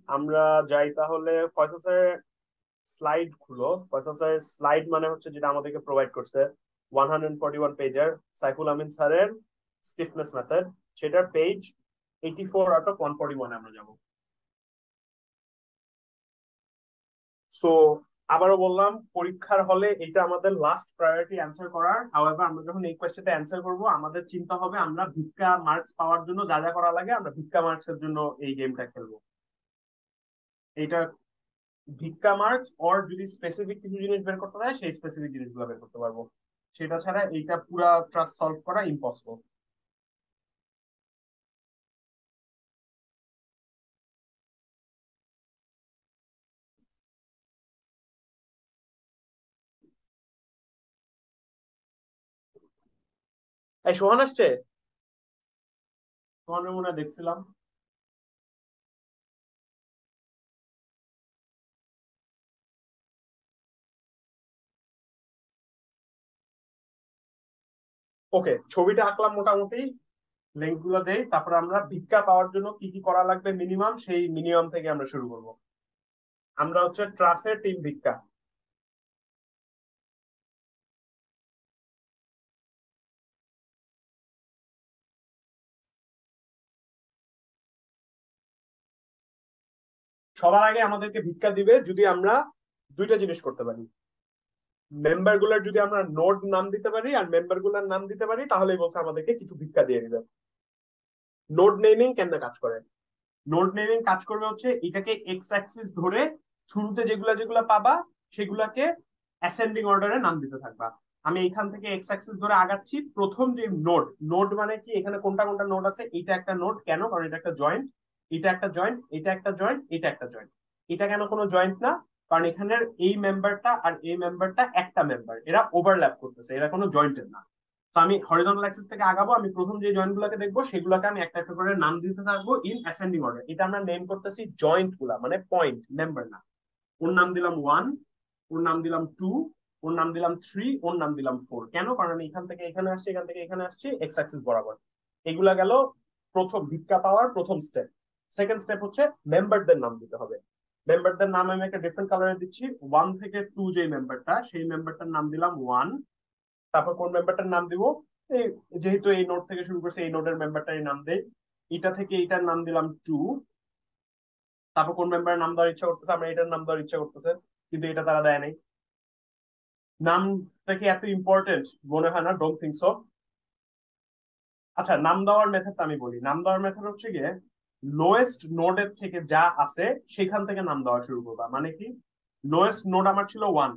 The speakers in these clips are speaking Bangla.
আমরা যাই তাহলে। ফয়সাল স্যার স্লাইড খুলো। ফয়সাল স্যার স্লাইড মানে হচ্ছে যেটা আমাদেরকে প্রোভাইড করছে 141 পেজের সাইফুল আমিন স্যারের স্টিফনেস মেথড, সেটার পেজ 84 আউট অফ 141 আমরা যাবো। সো আবারও বললাম, পরীক্ষার হলে এটা আমাদের লাস্ট প্রায়োরিটি অ্যান্সার করার। হাওয়েভার আমরা যখন এই কোয়েশ্চেনটা অ্যান্সার করব, আমাদের চিন্তা হবে আমরা ভিক্ষা মার্কস পাওয়ার জন্য যা যা করা লাগে আমরা ভিক্ষা মার্কস এর জন্য এই গেমটা খেলবো। এটা ভিক্ষা মার্কস অর যদি স্পেসিফিক কিছু জিনিস বের করতে হয় সেই স্পেসিফিক জিনিসগুলো বের করতে পারবো। সেটা ছাড়া এইটা পুরা ট্রাস্ট সলভ করা ইম্পসিবল। এই সোহান আসছে? সোহানের মনে হয় দেখছিলাম। ওকে, ছবিটা আঁকলাম মোটামুটি। লিঙ্ক গুলো দেই, তারপর আমরা ভিক্ষা পাওয়ার জন্য কি কি করা লাগবে মিনিমাম, সেই মিনিমাম থেকে আমরা শুরু করব। আমরা হচ্ছে ট্রাসের টিম ভিক্ষা। সবার আগে আমাদেরকে ভিক্ষা দিবে যদি আমরা দুইটা জিনিস করতে পারি। মেম্বার গুলার যদি আমরা নোড নাম দিতে পারি আর মেম্বার গুলার নাম দিতে পারি, তাহলেই বলছে আমাদেরকে কিছু ভিক্ষা দিয়ে দিবে। নোড নেমিং কেমনে কাজ করে? নোড নেমিং কাজ করবে হচ্ছে এটাকে এক্স অ্যাক্সিস ধরে শুরুতে যেগুলা যেগুলা পাবা সেগুলাকে অ্যাসেন্ডিং অর্ডারে নাম দিতে থাকবা। আমি এখান থেকে এক্স অ্যাক্সিস ধরে আগাচ্ছি, প্রথম যে নোড, নোড মানে কি এখানে কোনটা কোনটা নোড আছে, এটা একটা নোড কেন, কারণ এটা একটা জয়েন্ট, এটা একটা জয়েন্ট, এটা একটা জয়েন্ট, এটা একটা জয়েন্ট। এটা কেন কোনো জয়েন্ট না, কারণ এখানের এই মেম্বারটা আর এই মেম্বারটা একটা মেম্বার, এরা ওভারল্যাপ করতেছে, এরা কোনো জয়েন্টের না। তো আমি হরিজন্টাল অ্যাক্সিস থেকে আগাবো, আমি প্রথম যে জয়েন্ট গুলাকে দেখবো সেগুলোকে আমি একটা একটা করে নাম দিতে থাকবো ইন অ্যাসেন্ডিং অর্ডার। এটা আমরা নেম করতেছি জয়েন্ট গুলা, মানে পয়েন্ট, মেম্বার না। ওর নাম দিলাম ওয়ান, ওর নাম দিলাম টু, ওর নাম দিলাম থ্রি, ওর নাম দিলাম ফোর। কেন, কারণ আমি এখান থেকে এখানে আসছি, এখান থেকে এখানে আসছি, এক্স অ্যাক্সিস বরাবর। এগুলা গেল প্রথম ভিক্ষা পাওয়ার প্রথম স্টেপ। সেকেন্ড স্টেপ হচ্ছে মেম্বারদের নাম দিতে হবে। মেম্বারদের নাম আমি একটা ডিফারেন্ট কালারে দিচ্ছি। ওয়ান থেকে টু যে মেম্বারটা, সেই মেম্বারটার নাম দিলাম ওয়ান। তারপর কোন মেম্বারটার নাম দিব, এই যেহেতু এই নোট থেকে শুরু করছে এই নোটের মেম্বারটারই নাম দেই। এটা থেকে এটার নাম দিলাম টু। তারপর কোন মেম্বারের নাম দেওয়ার ইচ্ছা করতেছে, আমরা এটার নাম দেওয়ার ইচ্ছা করতেছে, কিন্তু এটা তারা দেয় নাই। নামটা কি এত ইম্পর্টেন্ট? মনে হয় না, ডোন্ট থিঙ্ক সো। আচ্ছা, নাম দেওয়ার মেথডটা আমি বলি। নাম দেওয়ার মেথড হচ্ছে গিয়ে লোয়েস্ট নোডের থেকে যা আছে সেখান থেকে নাম দেওয়া শুরু করবা। মানে কি, লোয়েস্ট নোড আমার ছিল ওয়ান,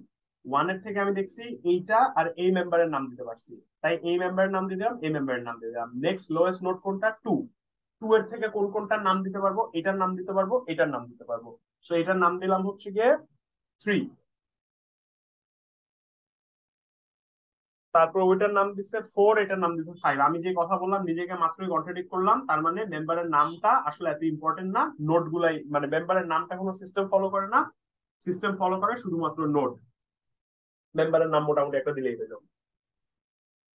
ওয়ানের থেকে আমি দেখছি এইটা আর এই মেম্বারের নাম দিতে পারছি, তাই এই মেম্বারের নাম দিয়ে দিলাম, এই মেম্বারের নাম দিয়ে দিলাম। নেক্সট লোয়েস্ট নোড কোনটা, টু, টু এর থেকে কোন কোনটার নাম দিতে পারবো, এটার নাম দিতে পারবো, এটার নাম দিতে পারবো। সো এটার নাম দিলাম হচ্ছে গিয়ে থ্রি। তারপর ওইটার নাম দিচ্ছে ফোর, এটার নাম দিচ্ছে ফাইভ। আমি যে কথা বললাম নিজেকে মাত্রই কন্ট্রাডিক্ট করলাম, তার মানে মেম্বারের নামটা আসলে এত ইম্পর্টেন্ট না। নোট গুলাই, মানে মেম্বারের নামটা কোনো সিস্টেম ফলো করে না, সিস্টেম ফলো করে শুধুমাত্র নোট। মেম্বারের নাম মোটামুটি একটা দিলেই হয়ে যাবে।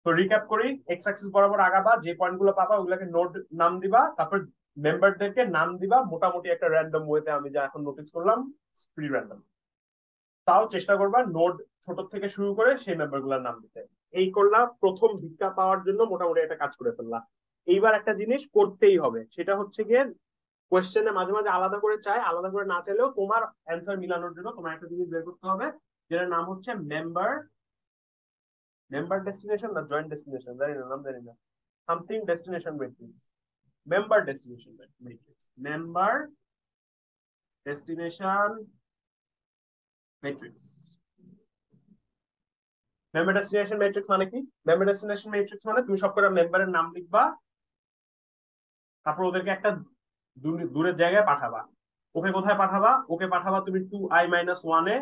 তো রিক্যাপ করি, এক্স অ্যাক্সিস বরাবর আগাবা, যে পয়েন্ট গুলো পাবা ওগুলোকে নোট নাম দিবা, তারপর মেম্বারদেরকে নাম দিবা মোটামুটি একটা র্যান্ডম ওয়েতে। আমি যা এখন নোটিস করলাম, প্রি র্যান্ডম। তাও চেষ্টা করবা নোড ছোট থেকে শুরু করে সেই মেম্বার গুলার নাম দিতে। এই করলাম, প্রথম ভিক্ষা পাওয়ার জন্য মোটামুটি একটা কাজ করে ফেললাম। এইবার একটা জিনিস করতেই হবে, সেটা হচ্ছে গিয়ে কোয়েশ্চেনে মাঝে মাঝে আলাদা করে চাই, আলাদা করে না চাইলেও তোমার অ্যান্সার মিলানোর জন্য তোমার একটা জিনিস বের করতে হবে, যেটার নাম হচ্ছে মেম্বার, মেম্বার ডেস্টিনেশন না জয়েন্ট ডেস্টিনেশন, জানি না, নাম জানি না, something destination matrix. Member destination matrix, member destination matrix. Member destination matrix মানে কি? মেম্বার ডেস্টিনেশন ম্যাট্রিক্স মানে তুমি সব করে মেম্বারের নাম লিখবা, তারপর ওদেরকে একটা দূরের জায়গায় পাঠাবা। ওকে কোথায় পাঠাবা? ওকে পাঠাবা তুমি 2i-1 এ,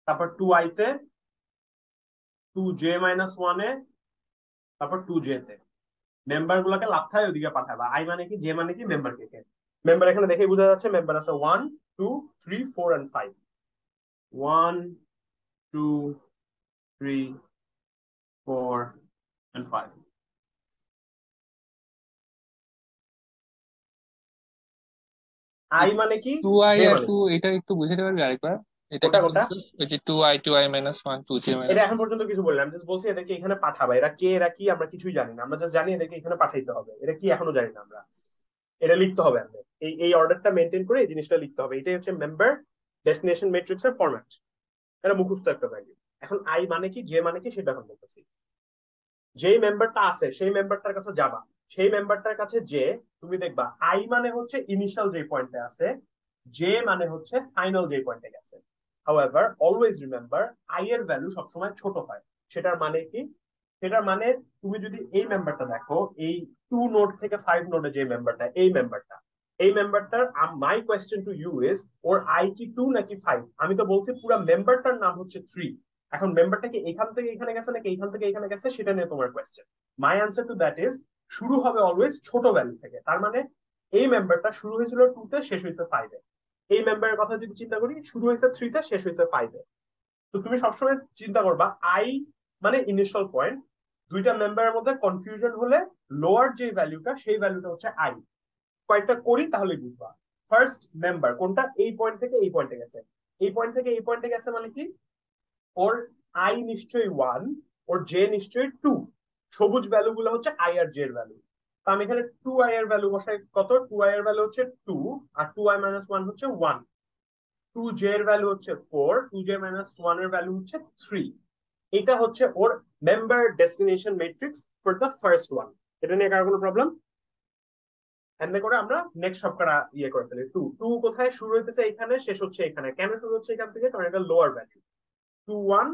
তারপর 2i তে, 2j-1 এ, তারপর 2j তে। মেম্বার গুলাকে লাথায় ওদিকে পাঠাবা। আই মানে কি, জে মানে কি, মেম্বার কে। মেম্বার এখানে দেখে বোঝা যাচ্ছে মেম্বার আছে 1 2 3 4 and 5। 1 2 3 4 and 5। আই মানে কি, 2i জে আর মানে 2, কি? এটা একটু বুঝাতে পারবি আরেকবার? এটা কোটা কি কোটা? বলতো? ওই যে 2i 2i-1 2j এটা মাইনাস এখন পর্যন্ত কিছু বললাম, জাস্ট বলছি এদেরকে এখানে পাঠাবা, এরা কে এরা কি আমরা কিছুই জানি না, আমরা জাস্ট জানি এদেরকে এখানে পাঠাইতে হবে, এটা কি এখনো জানি না আমরা। এটা লিখতে হবে আমাদের, এই অর্ডারটা মেনটেন করে এই জিনিসটা লিখতে হবে, এটাই হচ্ছে মেম্বার ডেস্টিনেশন ম্যাট্রিক্স এর ফরম্যাট। এটা মুখস্থ একটা ভ্যালু। এখন আই মানে কি, জে মানে কি, সেটা এখন বলতেছি। যেই মেম্বারটা আছে সেই মেম্বারটার কাছে যাবা, সেই মেম্বারটার কাছে যে তুমি দেখবা আই মানে হচ্ছে ইনিশিয়াল যে পয়েন্টে আছে, জে মানে হচ্ছে ফাইনাল যে পয়েন্টে গেছে। হাউএভার অলওয়েজ রিমেম্বার, আই এর ভ্যালু সবসময় ছোট হয়। সেটার মানে কি? সেটার মানে তুমি যদি এই মেম্বারটা দেখো, এই 2 নোড থেকে 5 নোডে যে মেম্বারটা, এই মেম্বারটার my question to you is, ওর আই কি 2 নাকি 5? আমি তো বলছি পুরো মেম্বারটার নাম হচ্ছে 3। এখন মেম্বারটা কি এখান থেকে এখানে গেছে নাকি এখান থেকে এখানে গেছে, সেটা নিয়ে তোমার question. My answer to that is, শুরু হবে অলওয়েজ ছোট ভ্যালু থেকে। তার মানে এই মেম্বারটা শুরু হয়েছিল 2 তে, শেষ হয়েছে 5-এ। এই মেম্বারের কথা যদি চিন্তা করি, শুরু হয়েছে 3-তে, শেষ হয়েছে 5-এ। তো তুমি সবসময় চিন্তা করবা আই মানে ইনিশিয়াল পয়েন্ট। দুইটা মেম্বারের মধ্যে কনফিউশন হলে লোয়ার যে ভ্যালুটা, সেই ভ্যালুটা হচ্ছে আই। কয়েকটা করি তাহলে বুঝবা। ফার্স্ট মেম্বার কোনটা, এই পয়েন্ট থেকে এই পয়েন্টে গেছে, এই পয়েন্ট থেকে এই পয়েন্টে গেছে মানে কি, ওর আই নিশ্চয়ই 1, ওর জে নিশ্চয়ই 2। সবুজ ভ্যালু গুলো হচ্ছে আই আর জে এর ভ্যালু। তো আমি এখানে 2i এর ভ্যালু বসাই, কত, 2i এর ভ্যালু হচ্ছে 2, আর 2i-1 হচ্ছে 1। 2j এর ভ্যালু হচ্ছে 4, 2j-1 এর ভ্যালু হচ্ছে 3। এটা হচ্ছে ওর member destination matrix for the first one. এটা নিয়ে কারো কোনো প্রবলেম? এমনি করে আমরা নেক্সট সবকটা ইয়ে করে ফেলি। টু টু কোথায় শুরু হইতেছে, এখানে, শেষ হচ্ছে এখানে। কেন শুরু হচ্ছে এখান থেকে? কারণ এটা লোয়ার ভ্যালু। 2 1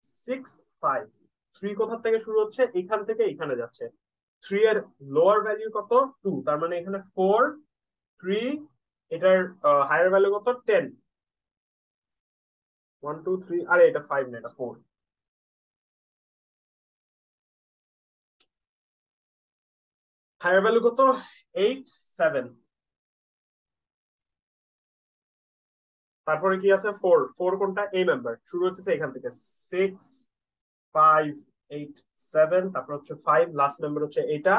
6 5। 3 কোথা থেকে শুরু হচ্ছে, এখান থেকে এখানে যাচ্ছে। 3 এর লোয়ার ভ্যালু কত, 2। তার মানে এখানে 4 3। এটার হায়ার ভ্যালু কত, 10। 1 2 3, আরে এটা 5 না, এটা 4। হায়ার ভ্যালু কত, 8 7। তারপরে কি আছে, 4। 4 কোনটা, এই মেম্বার শুরু হচ্ছে এখান থেকে। 6 5 8 7, তারপর হচ্ছে 5, লাস্ট মেম্বার হচ্ছে এটা।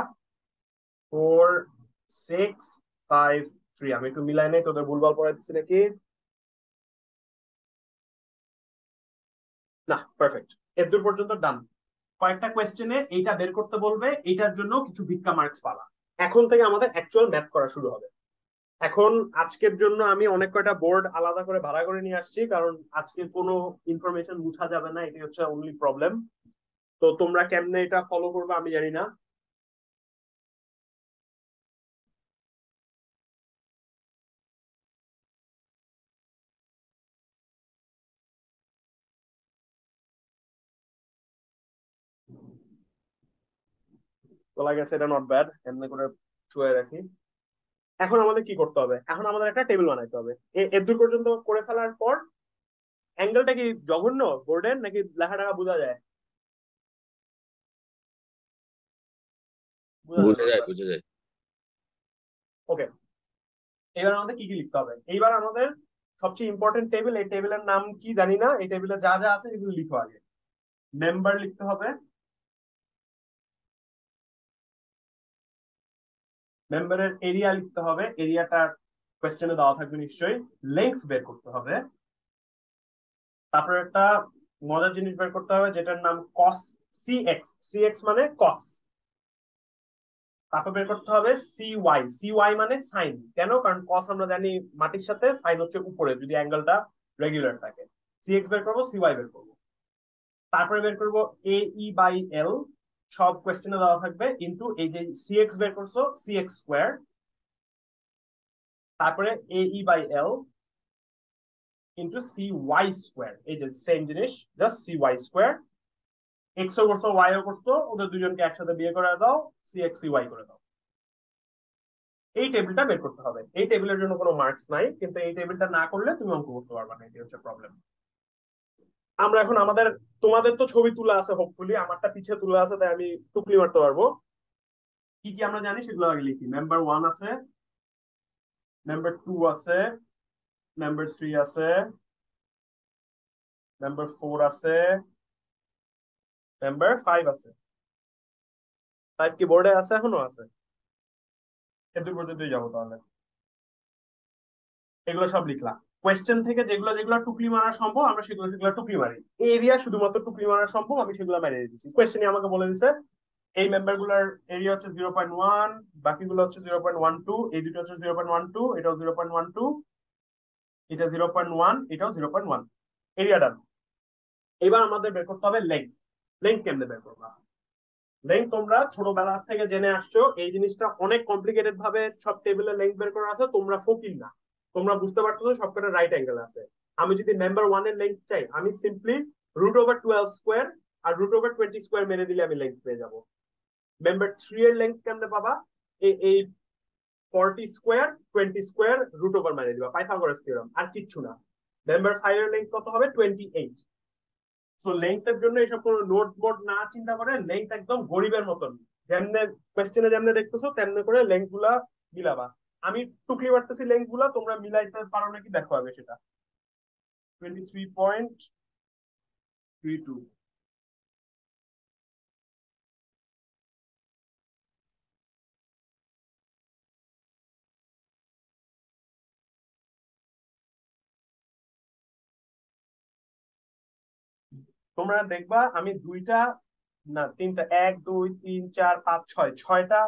4 6 5 3। আমি একটু মিলাই নাই, তোদের ভুলভাল পড়াইতেছি নাকি? না, পারফেক্ট। এত পর্যন্ত ডান। কয়েকটা কোয়েশ্চেনে এইটা বের করতে বলবে, এইটার জন্য কিছু ভিক্ষা মার্কস পাবা। এখন থেকে আমাদের অ্যাকচুয়াল ম্যাথ করা শুরু হবে। এখন আজকের জন্য আমি অনেক কয়টা বোর্ড আলাদা করে ভাড়া করে নিয়ে আসছি, কারণ আজকে কোনো ইনফরমেশন মুছা যাবে না, এটাই হচ্ছে অনলি প্রবলেম। তো তোমরা কেমনে এটা ফলো করবে আমি জানি না। বলা গেছে এটা নট ব্যাড, এমনি করে শুয়ে রাখি। এখন আমাদের কি করতে হবে, এখন আমাদের একটা টেবিল বানাইতে হবে। এর দূর পর্যন্ত করে ফেলার পর, অ্যাঙ্গেলটা কি জঘন্য বোর্ডের, নাকি লেখা টাকা বোঝা যায়? বোঝা যায় বোঝা নট যায়, ব্যাড। বোঝা যায়। ওকে, এবার আমাদের কি কি লিখতে হবে? এইবার আমাদের সবচেয়ে ইম্পর্টেন্ট টেবিল, এই টেবিলের নাম কি জানি না, এই টেবিলে যা যা আছে এগুলো লিখো আগে। মেম্বার লিখতে হবে, মেম্বারের এরিয়া লিখতে হবে, এরিয়াটা কোয়েশ্চেনে দেওয়া থাকবে নিশ্চয়ই। লেন্থ বের করতে হবে। তারপরে একটা মজার জিনিস বের করতে হবে যেটার নাম কস, সিএক্স। সিএক্স মানে কস। তারপর বের করতে হবে সিওয়াই। সিওয়াই মানে সাইন। কেন? কারণ কস আমরা জানি মাটির সাথে, সাইন হচ্ছে উপরে যদি অ্যাঙ্গেলটা রেগুলার থাকে। সিএক্স বের করবো, সিওয়াই বের করবো। তারপরে বের করবো AE/L। সব কোয়েশ্চেনে দেওয়া থাকবে, ইন্টু এই যে সিএক্স বের করছো, সিএক্স স্কোয়ার। তারপরে AE/L ইন্টু CY স্কোয়ার। এই যে সেম জিনিস, জাস্ট CY স্কোয়ার। এক্স ও করছো, ওয়াই ও করছো, ওদের দুজনকে একসাথে বিয়ে করে দাও, CX CY করে দাও। এই টেবিলটা বের করতে হবে। এই টেবিলের জন্য কোনো মার্কস নাই, কিন্তু এই টেবিলটা না করলে তুমি অঙ্ক করতে পারবে না, এটি হচ্ছে প্রবলেম। আমরা এখন আমাদের, তোমাদের তো ছবি তোলা আছে হোপফুলি, আমারটা পিছিয়ে তোলা আছে, তাই আমি টুকলি মারতে পারবো। কি কি আমরা জানি সেগুলো আগে লিখি। মেম্বার 1 আছে, মেম্বার 2 আছে, মেম্বার 3 আছে, মেম্বার 4 আছে, মেম্বার 5 আছে। 5 কি বোর্ডে আছে, এখনো আছে? এর দুই পর্যন্তই যাবো তাহলে। এগুলো সব লিখলাম। কোয়েশ্চেন থেকে যেগুলো যেগুলো টুকলি মারা সম্ভব আমরা সেগুলো সেগুলো টুকলি মারি। এরিয়া শুধুমাত্র টুকলি মারা সম্ভব, আমি সেগুলো মেরে দিচ্ছি। কোয়েশ্চেনে আমাকে বলে দিছে এই মেম্বার গুলার এরিয়া হচ্ছে 0.1, বাকিগুলো হচ্ছে 0.12, এই দুটো হচ্ছে 0.12, এটাও 0.12, এটা 0.1, এটাও 0.1। এরিয়া ডান। এবার আমাদের বের করতে হবে লেন্থ। লেন্থ কেমনে বের করবা? লেন্থ তোমরা ছোটবেলা থেকে জেনে আসছো, এই জিনিসটা অনেক কমপ্লিকেটেড ভাবে সব টেবিলে লেন্থ বের করা আছে, তোমরা ফকির না, তোমরা বুঝতে পারছো সবকটা রাইট অ্যাঙ্গেল আছে। আমি যদি মেম্বার ওয়ান এর লেন্থ চাই, আমি সিম্পলি √12 স্কোয়ার আর √20 স্কোয়ার মেরে দিলে আমি লেন্থ পেয়ে যাবো। মেম্বার থ্রি এর লেন্থ কেমনে পাবা? এই 40 স্কোয়ার 20 স্কোয়ার √ওভার মেরে দিবা, পাইথাগোরাস থিওরেম, আর কিচ্ছু না। মেম্বার ফাইভ এর লেন্থ কত হবে? 28। সো লেংথের জন্য এইসব কোনো নোট বোর্ড না চিন্তা করে লেংথ একদম গরিবের মতন, যেমনে কোয়েশ্চেনে যেমনে দেখতেছো তেমনি করে লেংথ গুলা মিলাবা। আমি টুকলি মারতেছি, লেংথ গুলা তোমরা মিলাইতে পারো নাকি দেখো আগে সেটা। 23.32। তোমরা দেখবা আমি দুইটা, না তিনটা, 1 2 3 4 5 6 ছয়টা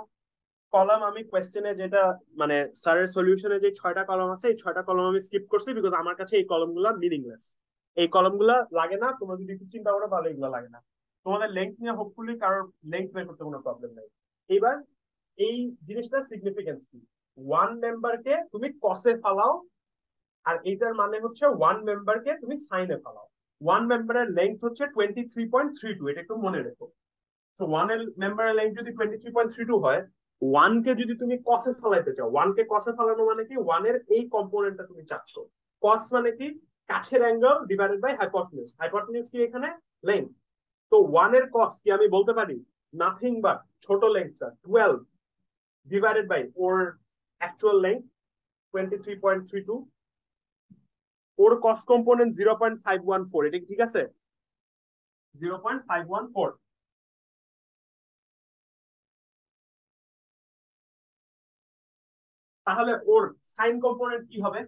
কলাম আমি কোয়েশ্চেনে যেটা মানে স্যারের সলিউশনে যে 6টা কলম আছে, এই 6টা কলম আমি স্কিপ করছি বিকজ আমার কাছে এই কলম গুলা মিনিংলেস। এই কলম গুলা লাগে না, তোমরা যদি একটু চিন্তা করো তাহলে এগুলো লাগে না। তোমাদের লেন্থ নিয়ে হোপফুলি কারোর লেন্থ বের করতে কোনো প্রবলেম নাই। এবার এই জিনিসটা সিগনিফিকেন্স কি? ওয়ান মেম্বারকে তুমি কসে ফালাও, আর এইটার মানে হচ্ছে ওয়ান মেম্বারকে তুমি সাইনে ফালাও। ওয়ান মেম্বারের লেন্থ হচ্ছে 23.32, এটা একটু মনে রেখো। তো ওয়ান এর মেম্বারের লেন্থ যদি 23.32 হয়, ওয়ান কে যদি তুমি কসে ফলাইতে চাও, ওয়ান কে কসে ফলানো মানে কি, ওয়ান এর এই কম্পোনেন্টটা তুমি চাচ্ছ। কস মানে কি? কাছের অ্যাঙ্গেল ডিভাইডেড বাই হাইপোটেনিউস। হাইপোটেনিউস কি এখানে? লেন্থ। তো ওয়ান এর কস কি আমি বলতে পারি? নাথিং বাট ছোট লেন্থটা 12 ডিভাইডেড বাই ওর অ্যাকচুয়াল লেন্থ 23.32। ওর কস কম্পোনেন্ট 0.514, এটা ঠিক আছে? 0.514। তাহলে ওর সাইন কম্পোনেন্ট কি হবে?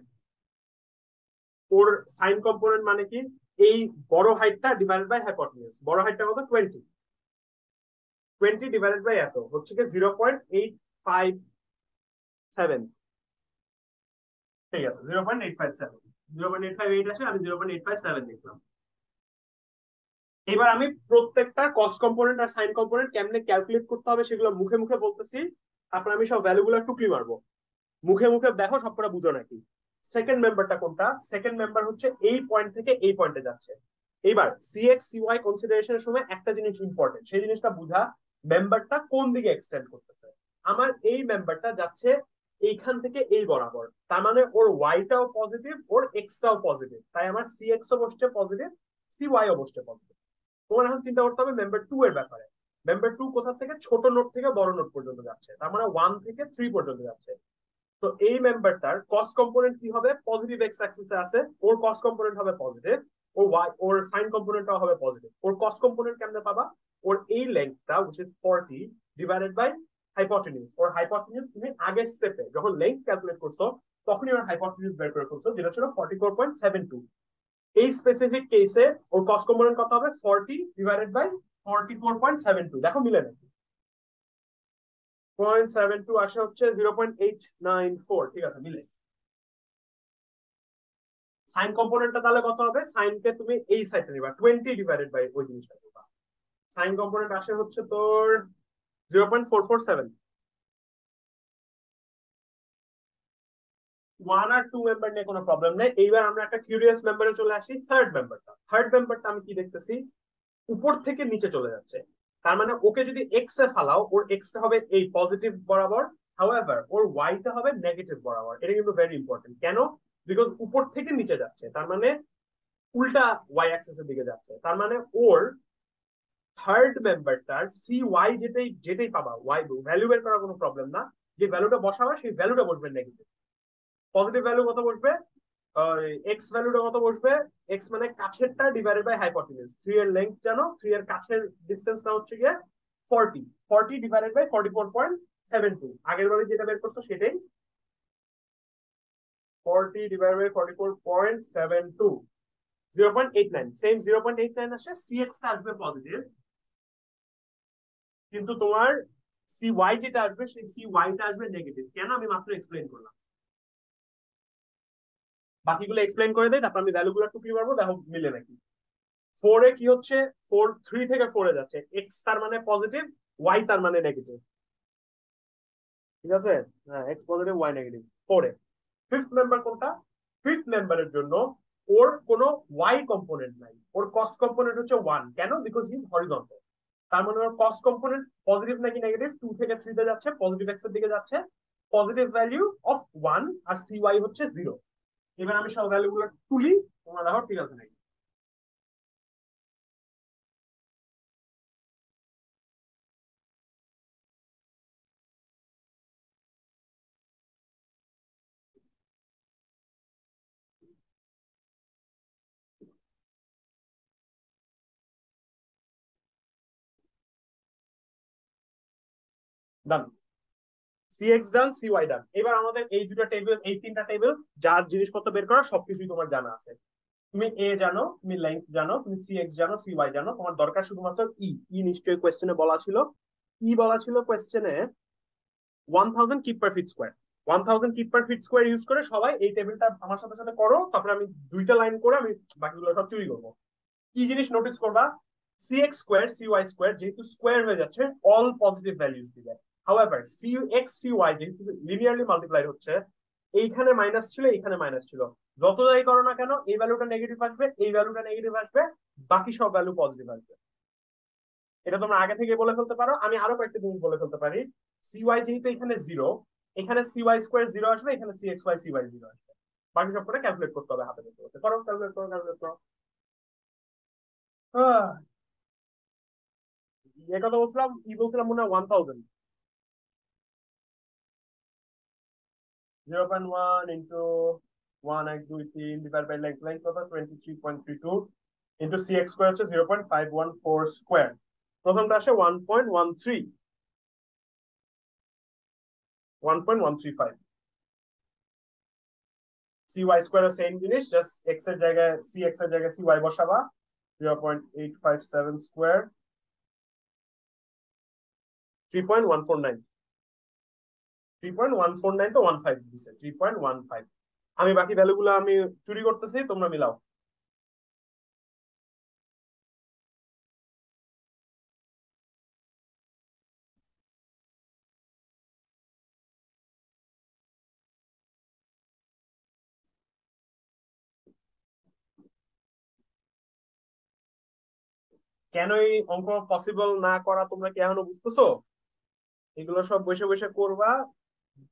ওর সাইন কম্পোনেন্ট মানে কি? এই বড় হাইটটা ডিভাইডেড বাই হাইপোটেনিউস। বড় হাইটটা কত? 20। 20 ডিভাইডেড বাই এত হচ্ছে কি 0.857। ঠিক আছে, 0.857, 0.858 আসে, আমি 0.857 লিখলাম। এবার আমি প্রত্যেকটা কস কম্পোনেন্ট আর সাইন কম্পোনেন্ট কেমনে ক্যালকুলেট করতে হবে সেগুলো মুখে মুখে বলতেছি, তারপর আমি সব ভ্যালু গুলো টুকলি মারবো। মুখে মুখে দেখো সবকটা বুঝো নাকি। সেকেন্ড মেম্বারটা কোনটা? সেকেন্ড মেম্বার হচ্ছে এই পয়েন্ট থেকে এই পয়েন্টে যাচ্ছে। এবার সিএক্স সিওয়াই কনসিডারেশনের সময় একটা জিনিস ইম্পর্টেন্ট, সেই জিনিসটা বুঝা, মেম্বারটা কোন দিকে এক্সটেন্ড করতেছে। আমার এই মেম্বারটা যাচ্ছে এইখান থেকে এই বরাবর, তার মানে ওর ওয়াইটাও পজিটিভ, ওর এক্সটাও পজিটিভ, তাই আমার সিএক্স ও বসছে পজিটিভ, সিওয়াই ও বসছে পজিটিভ। তোমার এখন চিন্তা করতে হবে মেম্বার টু এর ব্যাপারে। মেম্বার টু কোথা থেকে? ছোট নোট থেকে বড় নোট পর্যন্ত যাচ্ছে, তার মানে 1 থেকে 3 পর্যন্ত যাচ্ছে। তো এই মেম্বারটার কস কম্পোনেন্ট কি হবে? পজিটিভ এক্স অ্যাক্সিসে আছে, ওর কস কম্পোনেন্ট হবে পজিটিভ, ওর ওয়াই ওর সাইন কম্পোনেন্টটাও হবে পজিটিভ। ওর কস কম্পোনেন্ট কেমনে পাবা? ওর এই লেংথটা which is 40 ডিভাইডেড বাই হাইপোটেনিউস। ওর হাইপোটেনিউস তুমি আগের স্টেপে যখন লেংথ ক্যালকুলেট করছো তখনই ওর হাইপোটেনিউস বের করে ফেলছো, যেটা ছিল 44.72। এই স্পেসিফিক কেসে ওর কস কম্পোনেন্ট কত হবে? 40 ডিভাইডেড বাই 44.72। দেখো মিলে নাকি? 0.72 আসে হচ্ছে 0.894। ঠিক আছে, মিলে। সাইন কম্পোনেন্টটা তাহলে কত হবে? সাইনকে তুমি এই সাইডটা নিবা, 20 ডিভাইডেড বাই ওই জিনিসটা নিবা। সাইন কম্পোনেন্ট আসে হচ্ছে তোর 0.447। ওয়ান আর টু মেম্বার নিয়ে কোনো প্রবলেম নেই। এইবার আমরা একটা কিউরিয়াস মেম্বারে চলে আসি, থার্ড মেম্বারটা। থার্ড মেম্বারটা আমি কি দেখতেছি? উপর থেকে নিচে চলে যাচ্ছে, তার মানে ওকে যদি এক্স এ ফালাও, ওর এক্সটা হবে এই পজিটিভ বরাবর, হাউএভার ওর ওয়াইটা হবে নেগেটিভ বরাবর। এটা কিন্তু ভেরি ইম্পর্টেন্ট। কেন? বিকজ উপর থেকে নিচে যাচ্ছে, তার মানে উল্টা ওয়াই অ্যাক্সিস এর দিকে যাচ্ছে, তার মানে ওর থার্ড মেম্বারটার সি ওয়াই যেটাই যেটাই পাবা, ওয়াই ভ্যালু বের করার কোনো প্রবলেম না, যে ভ্যালুটা বসাবে সেই ভ্যালুটা বসবে নেগেটিভ। পজিটিভ ভ্যালু কত বসবে? এক্স ভ্যালুটা কত বসবে? এক্স মানে কাছেরটা ডিভাইডেড বাই হাইপোটেনিউস। 3 এর লেংথ জানো, 3 এর কাছের ডিসটেন্সটা হচ্ছে গিয়ে 40। 40 ডিভাইডেড বাই 44.72, আগের বারে যেটা বের করছো সেটাই। 40 divided by 44.72 0.89 সেম 0.89 আসে cx টা আসবে পজিটিভ কিন্তু তোমার cy যেটা আসবে সেই cy টা আসবে নেগেটিভ কেন আমি মাত্র এক্সপ্লেইন করলাম বাকিগুলো এক্সপ্লেইন করে দেই তারপর আমি ভ্যালুগুলো টুকলি মারবো দেখো মিলে নাকি 4 এ কি হচ্ছে 4 3 থেকে 4 এ যাচ্ছে x তার মানে পজিটিভ y তার মানে নেগেটিভ ঠিক আছে হ্যাঁ x পজিটিভ y নেগেটিভ 4 এ ফিফথ মেম্বার কোনটা ফিফথ মেম্বারের জন্য ওর কোনো y কম্পোনেন্ট নাই ওর কস কম্পোনেন্ট হচ্ছে 1 কেন বিকজ হি ইজ হরিজন্টাল তার মানে ওর কস কম্পোনেন্ট পজিটিভ নাকি নেগেটিভ 2 থেকে 3 তে যাচ্ছে পজিটিভ x এর দিকে যাচ্ছে পজিটিভ ভ্যালু অফ 1 আর cy হচ্ছে 0 এবার আমি সব ভ্যালুগুলো তুলি তোমরা দেখো ঠিক আছে নাকি ডান cx ডান cy ডান এবার আমাদের এই দুটো টেবিল এই তিনটা টেবিল যার জিনিসপত্র বের করা সবকিছুই তোমার জানা আছে তুমি এ জানো তুমি লেন্থ জানো তুমি সিএক্স জানো সিওয়াই জানো তোমার দরকার শুধুমাত্র ই নিশ্চয়ই কোয়েশ্চেনে বলা ছিল বলা ছিল কোয়েশ্চেনে 1000 কিপ পার ফিট স্কোয়ার 1000 কিপ পার ফিট স্কোয়ার ইউজ করে সবাই এই টেবিলটা আমার সাথে সাথে করো তারপরে আমি দুইটা লাইন করে আমি বাকিগুলো সব চুরি করবো কি জিনিস নোটিস করবা সিএক্স স্কোয়ার সিওয়াই স্কোয়ার যেহেতু স্কোয়ার হয়ে যাচ্ছে অল পজিটিভ ভ্যালুজ দিবে হাউএভার সিএক্স সিওয়াই যেহেতু লিনিয়ারলি মাল্টিপ্লাই হচ্ছে এইখানে মাইনাস ছিল এইখানে মাইনাস ছিল যত যাই করো না কেন এই ভ্যালুটা নেগেটিভ আসবে এই ভ্যালুটা নেগেটিভ আসবে বাকি সব ভ্যালু পজিটিভ আসবে এটা তোমরা আগে থেকে বলে ফেলতে পারো আমি আরো কয়েকটা জিনিস বলে ফেলতে পারি সিওয়াই যেহেতু এখানে 0 এখানে সিওয়াই স্কোয়ার 0 আসবে এখানে সিএক্স ওয়াই সিওয়াই 0 আসবে বাকি সব করে ক্যালকুলেট করতে হবে হাতে করতে করো ক্যালকুলেট করো ক্যালকুলেট করো যে কথা বলছিলাম বলছিলাম মনে হয় 1000 0.1 into 1 1 2 3 divide by length length কত 23.32 ইন্টু সিএক্স স্কোয়ার হচ্ছে 0.514 স্কোয়ার প্রথমটা আসে 1.13 1.135 সিওয়াই স্কোয়ার সেম জিনিস জাস্ট এক্স এর জায়গায় সিএক্স এর জায়গায় সিওয়াই বসাবা 0.857 স্কোয়ার 3.149 3.149 তো 15 দিছে 3.15 আমি বাকি ভ্যালুগুলো আমি চুরি করতেছি তোমরা মিলাও কেন এই অঙ্ক পসিবল না করা তোমরা কি এখনো বুঝতেছো এগুলো সব বসে বসে করবা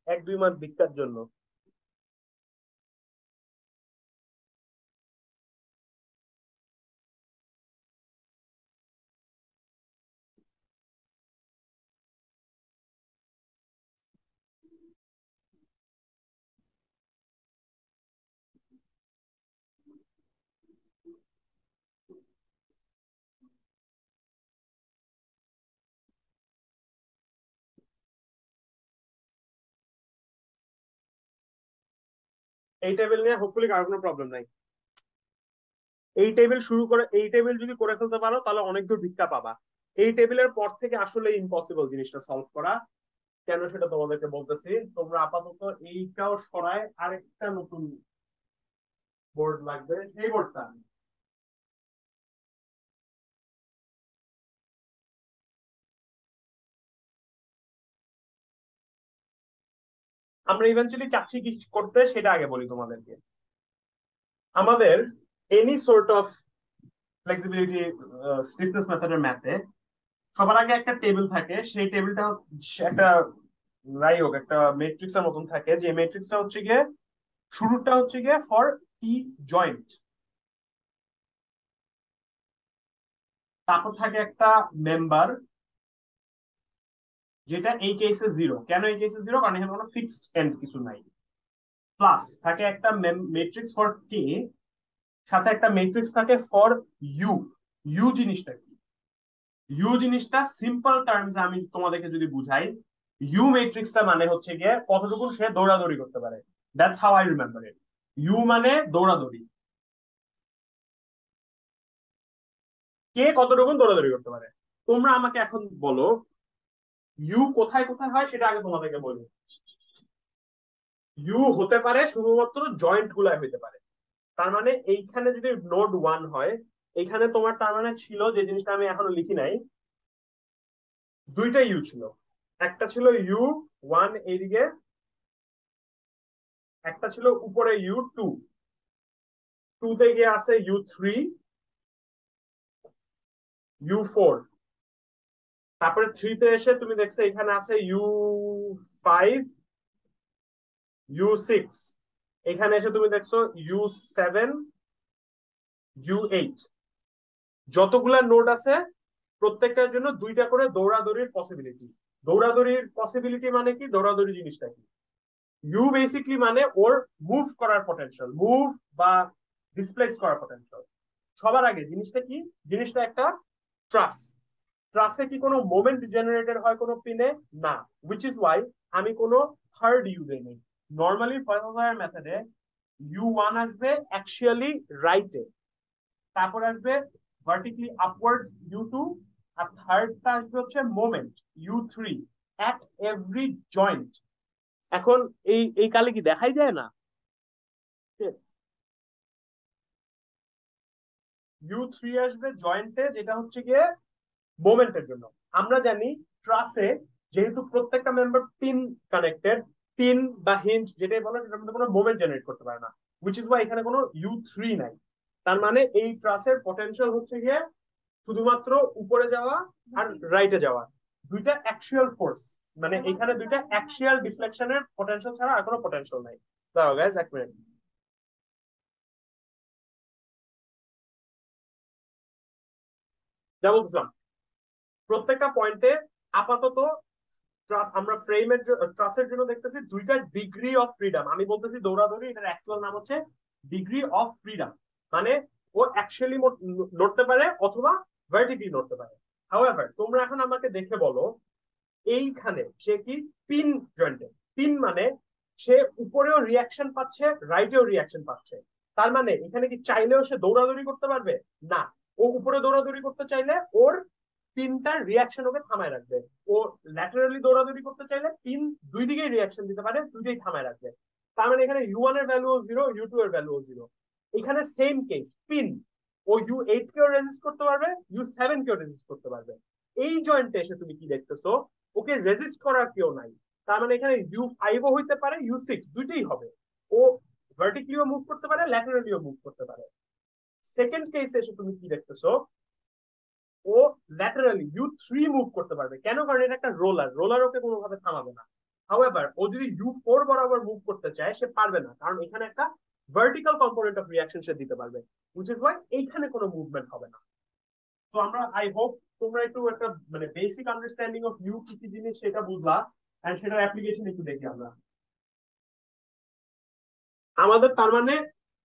1 2 মাস ভিক্ষার জন্য এই টেবিল নিয়ে হোপফুলি কারো কোনো প্রবলেম নাই এই টেবিল যদি করে ফেলতে পারো তাহলে অনেক দূর ভিক্ষা পাবা এই টেবিলের পর থেকে আসলে ইম্পসিবল জিনিসটা সলভ করা কেন সেটা তোমাদেরকে বলতেছি তোমরা আপাতত এইটাও সরায় আরেকটা নতুন বোর্ড লাগবে এই বোর্ডটা আমরা ইভেন্চুয়ালি চাচ্ছি কি করতে সেটা আগে বলি তোমাদেরকে আমাদের any sort of flexibility stiffness মেথডের ম্যাথে সবার আগে একটা টেবিল থাকে সেই টেবিলটা একটা যাই হোক একটা ম্যাট্রিক্স এর মতন থাকে যে ম্যাট্রিক্সটা হচ্ছে গিয়ে শুরুটা হচ্ছে গিয়ে ফর টি জয়েন্ট তারপর থাকে একটা মেম্বার যেটা এই কেসে 0 কেন এই কেসে 0 কারণ এখানে কোনো ফিক্সড এন্ড কিছু নাই প্লাস থাকে একটা ম্যাট্রিক্স ফর কে সাথে একটা ম্যাট্রিক্স থাকে ফর ইউ ইউ জিনিসটা কি ইউ জিনিসটা সিম্পল টার্মস আমি তোমাদেরকে যদি বুঝাই ইউ ম্যাট্রিক্সটা মানে হচ্ছে গিয়ে কতটুকু সে দৌড়াদৌড়ি করতে পারে that's how I remember it. U মানে দৌড়াদৌড়ি, কে কতটুকু দৌড়াদৌড়ি করতে পারে। তোমরা আমাকে এখন বলো ইউ কোথায় কোথায় হয় সেটা আগে তোমাদেরকে বলি। ইউ হতে পারে শুধুমাত্র জয়েন্ট গুলায় হইতে পারে। তার মানে এইখানে যদি নোড 1 হয়, এখানে তোমার তার মানে ছিল যে জিনিসটা আমি এখনো লিখি নাই, দুইটা ইউ ছিল। একটা ছিল ইউ 1 এইদিকে, একটা ছিল উপরে ইউ 2। 2 তে গিয়ে আছে ইউ 3, ইউ 4। তারপরে 3 তে এসে তুমি দেখছো এখানে আছে ইউ 5, ইউ 6। এখানে এসে তুমি দেখছো ইউ 7, ইউ 8। যতগুলা নোড আছে প্রত্যেকটার জন্য দুইটা করে দৌড়াদৌড়ির পসিবিলিটি। দৌড়াদৌড়ির পসিবিলিটি মানে কি, দৌড়াদৌড়ি জিনিসটা কি? ইউ বেসিকলি মানে ওর মুভ করার পটেনশিয়াল, মুভ বা ডিসপ্লেস করার পটেনশিয়াল। সবার আগে জিনিসটা কি, জিনিসটা একটা ট্রাস। ট্রাসে কি কোনো মোমেন্ট জেনারেটেড হয় কোনো পিনে? না। উইচ ইজ ওয়াই আমি কোনো থার্ড ইউ দেই। নর্মালি ফয়সালের মেথডে ইউ 1 আসবে অ্যাকচুয়ালি রাইটে, তারপর আসবে ভার্টিক্যালি আপওয়ার্ডস ইউ 2, আর থার্ডটা আসবে হচ্ছে moment U 3 at every joint. এখন এই এই কালে কি দেখাই যায় না? ইউ 3 আসবে জয়েন্টে, যেটা হচ্ছে গিয়ে মোমেন্টের জন্য। আমরা জানি ট্রাসে যেহেতু প্রত্যেকটা মেম্বার পিন কানেক্টেড, পিন বা হিঞ্জ যেটাই বলে সেটার মধ্যে কোনো মোমেন্ট জেনারেট করতে পারে না, উইচ ইজ ওয়াই এখানে কোনো ইউ 3 নাই। তার মানে এই ট্রাসের পটেনশিয়াল হচ্ছে গিয়ে শুধুমাত্র উপরে যাওয়া আর রাইটে যাওয়া, দুইটা অ্যাকশিয়াল ফোর্স। মানে এখানে দুইটা অ্যাকশিয়াল ডিফ্লেকশনের পটেনশিয়াল ছাড়া আর কোনো পটেনশিয়াল নাই। দাঁড়াও গাইস, এক মিনিট। যা বলছিলাম, প্রত্যেকটা পয়েন্টে আপাতত আমরা ফ্রেমের ট্রাসের জন্য দেখতেছি দুইটা ডিগ্রি অফ ফ্রিডম। আমি বলতেছি দৌড়াদৌড়ি, এটার অ্যাকচুয়াল নাম হচ্ছে ডিগ্রি অফ ফ্রিডম। মানে ও অ্যাকচুয়ালি নড়তে পারে অথবা ভার্টিক্যালি নড়তে পারে। হাউএভার তোমরা এখন আমাকে দেখে বলো, এইখানে সে কি পিন জয়েন্টে? পিন মানে সে উপরেও রিয়াকশন পাচ্ছে, রাইটেও রিয়াকশন পাচ্ছে। তার মানে এখানে কি চাইলেও সে দৌড়াদৌড়ি করতে পারবে? না। ও উপরে দৌড়াদৌড়ি করতে চাইলে ওর পিনটার রিয়াকশন ওকে থামায় রাখবে। ও ল্যাটারালি দৌড়াদৌড়ি করতে চাইলে পিন দুই দিকেই রিয়াকশন দিতে পারে, দুইটাই থামায় রাখবে। তার মানে এখানে ইউ 1 এর ভ্যালু 0, ইউ 2 এর ভ্যালু 0। এখানে সেম কেস, পিন ও ইউ 8 কেও রেজিস্ট করতে পারবে, ইউ 7 কেও রেজিস্ট করতে পারবে। এই জয়েন্টে এসে তুমি কি দেখতেছো, ওকে রেজিস্ট করার কেউ নাই। তার মানে এখানে ইউ 5ও হইতে পারে, ইউ 6 দুইটাই হবে। ও ভার্টিক্যালিও মুভ করতে পারে, ল্যাটারালিও মুভ করতে পারে। সেকেন্ড কেসে এসে তুমি কি দেখতেছো, ও ল্যাটারালি ইউ 3 মুভ করতে পারবে। কেন? কারণ এটা একটা রোলার, রোলার ওকে কোনোভাবে থামাবে না। হাউএভার ও যদি ইউ 4 বরাবর মুভ করতে চায় সে পারবে না, কারণ এখানে একটা ভার্টিক্যাল কম্পোনেন্ট অফ রিয়াকশন সে দিতে পারবে, উইচ ইজ ওয়াই এইখানে কোনো মুভমেন্ট হবে না। তো আমরা আই হোপ তোমরা একটু একটা মানে বেসিক আন্ডারস্ট্যান্ডিং অফ ইউ কি কি জিনিস সেটা বুঝলা, এন্ড সেটার অ্যাপ্লিকেশন একটু দেখি আমরা। আমাদের তার মানে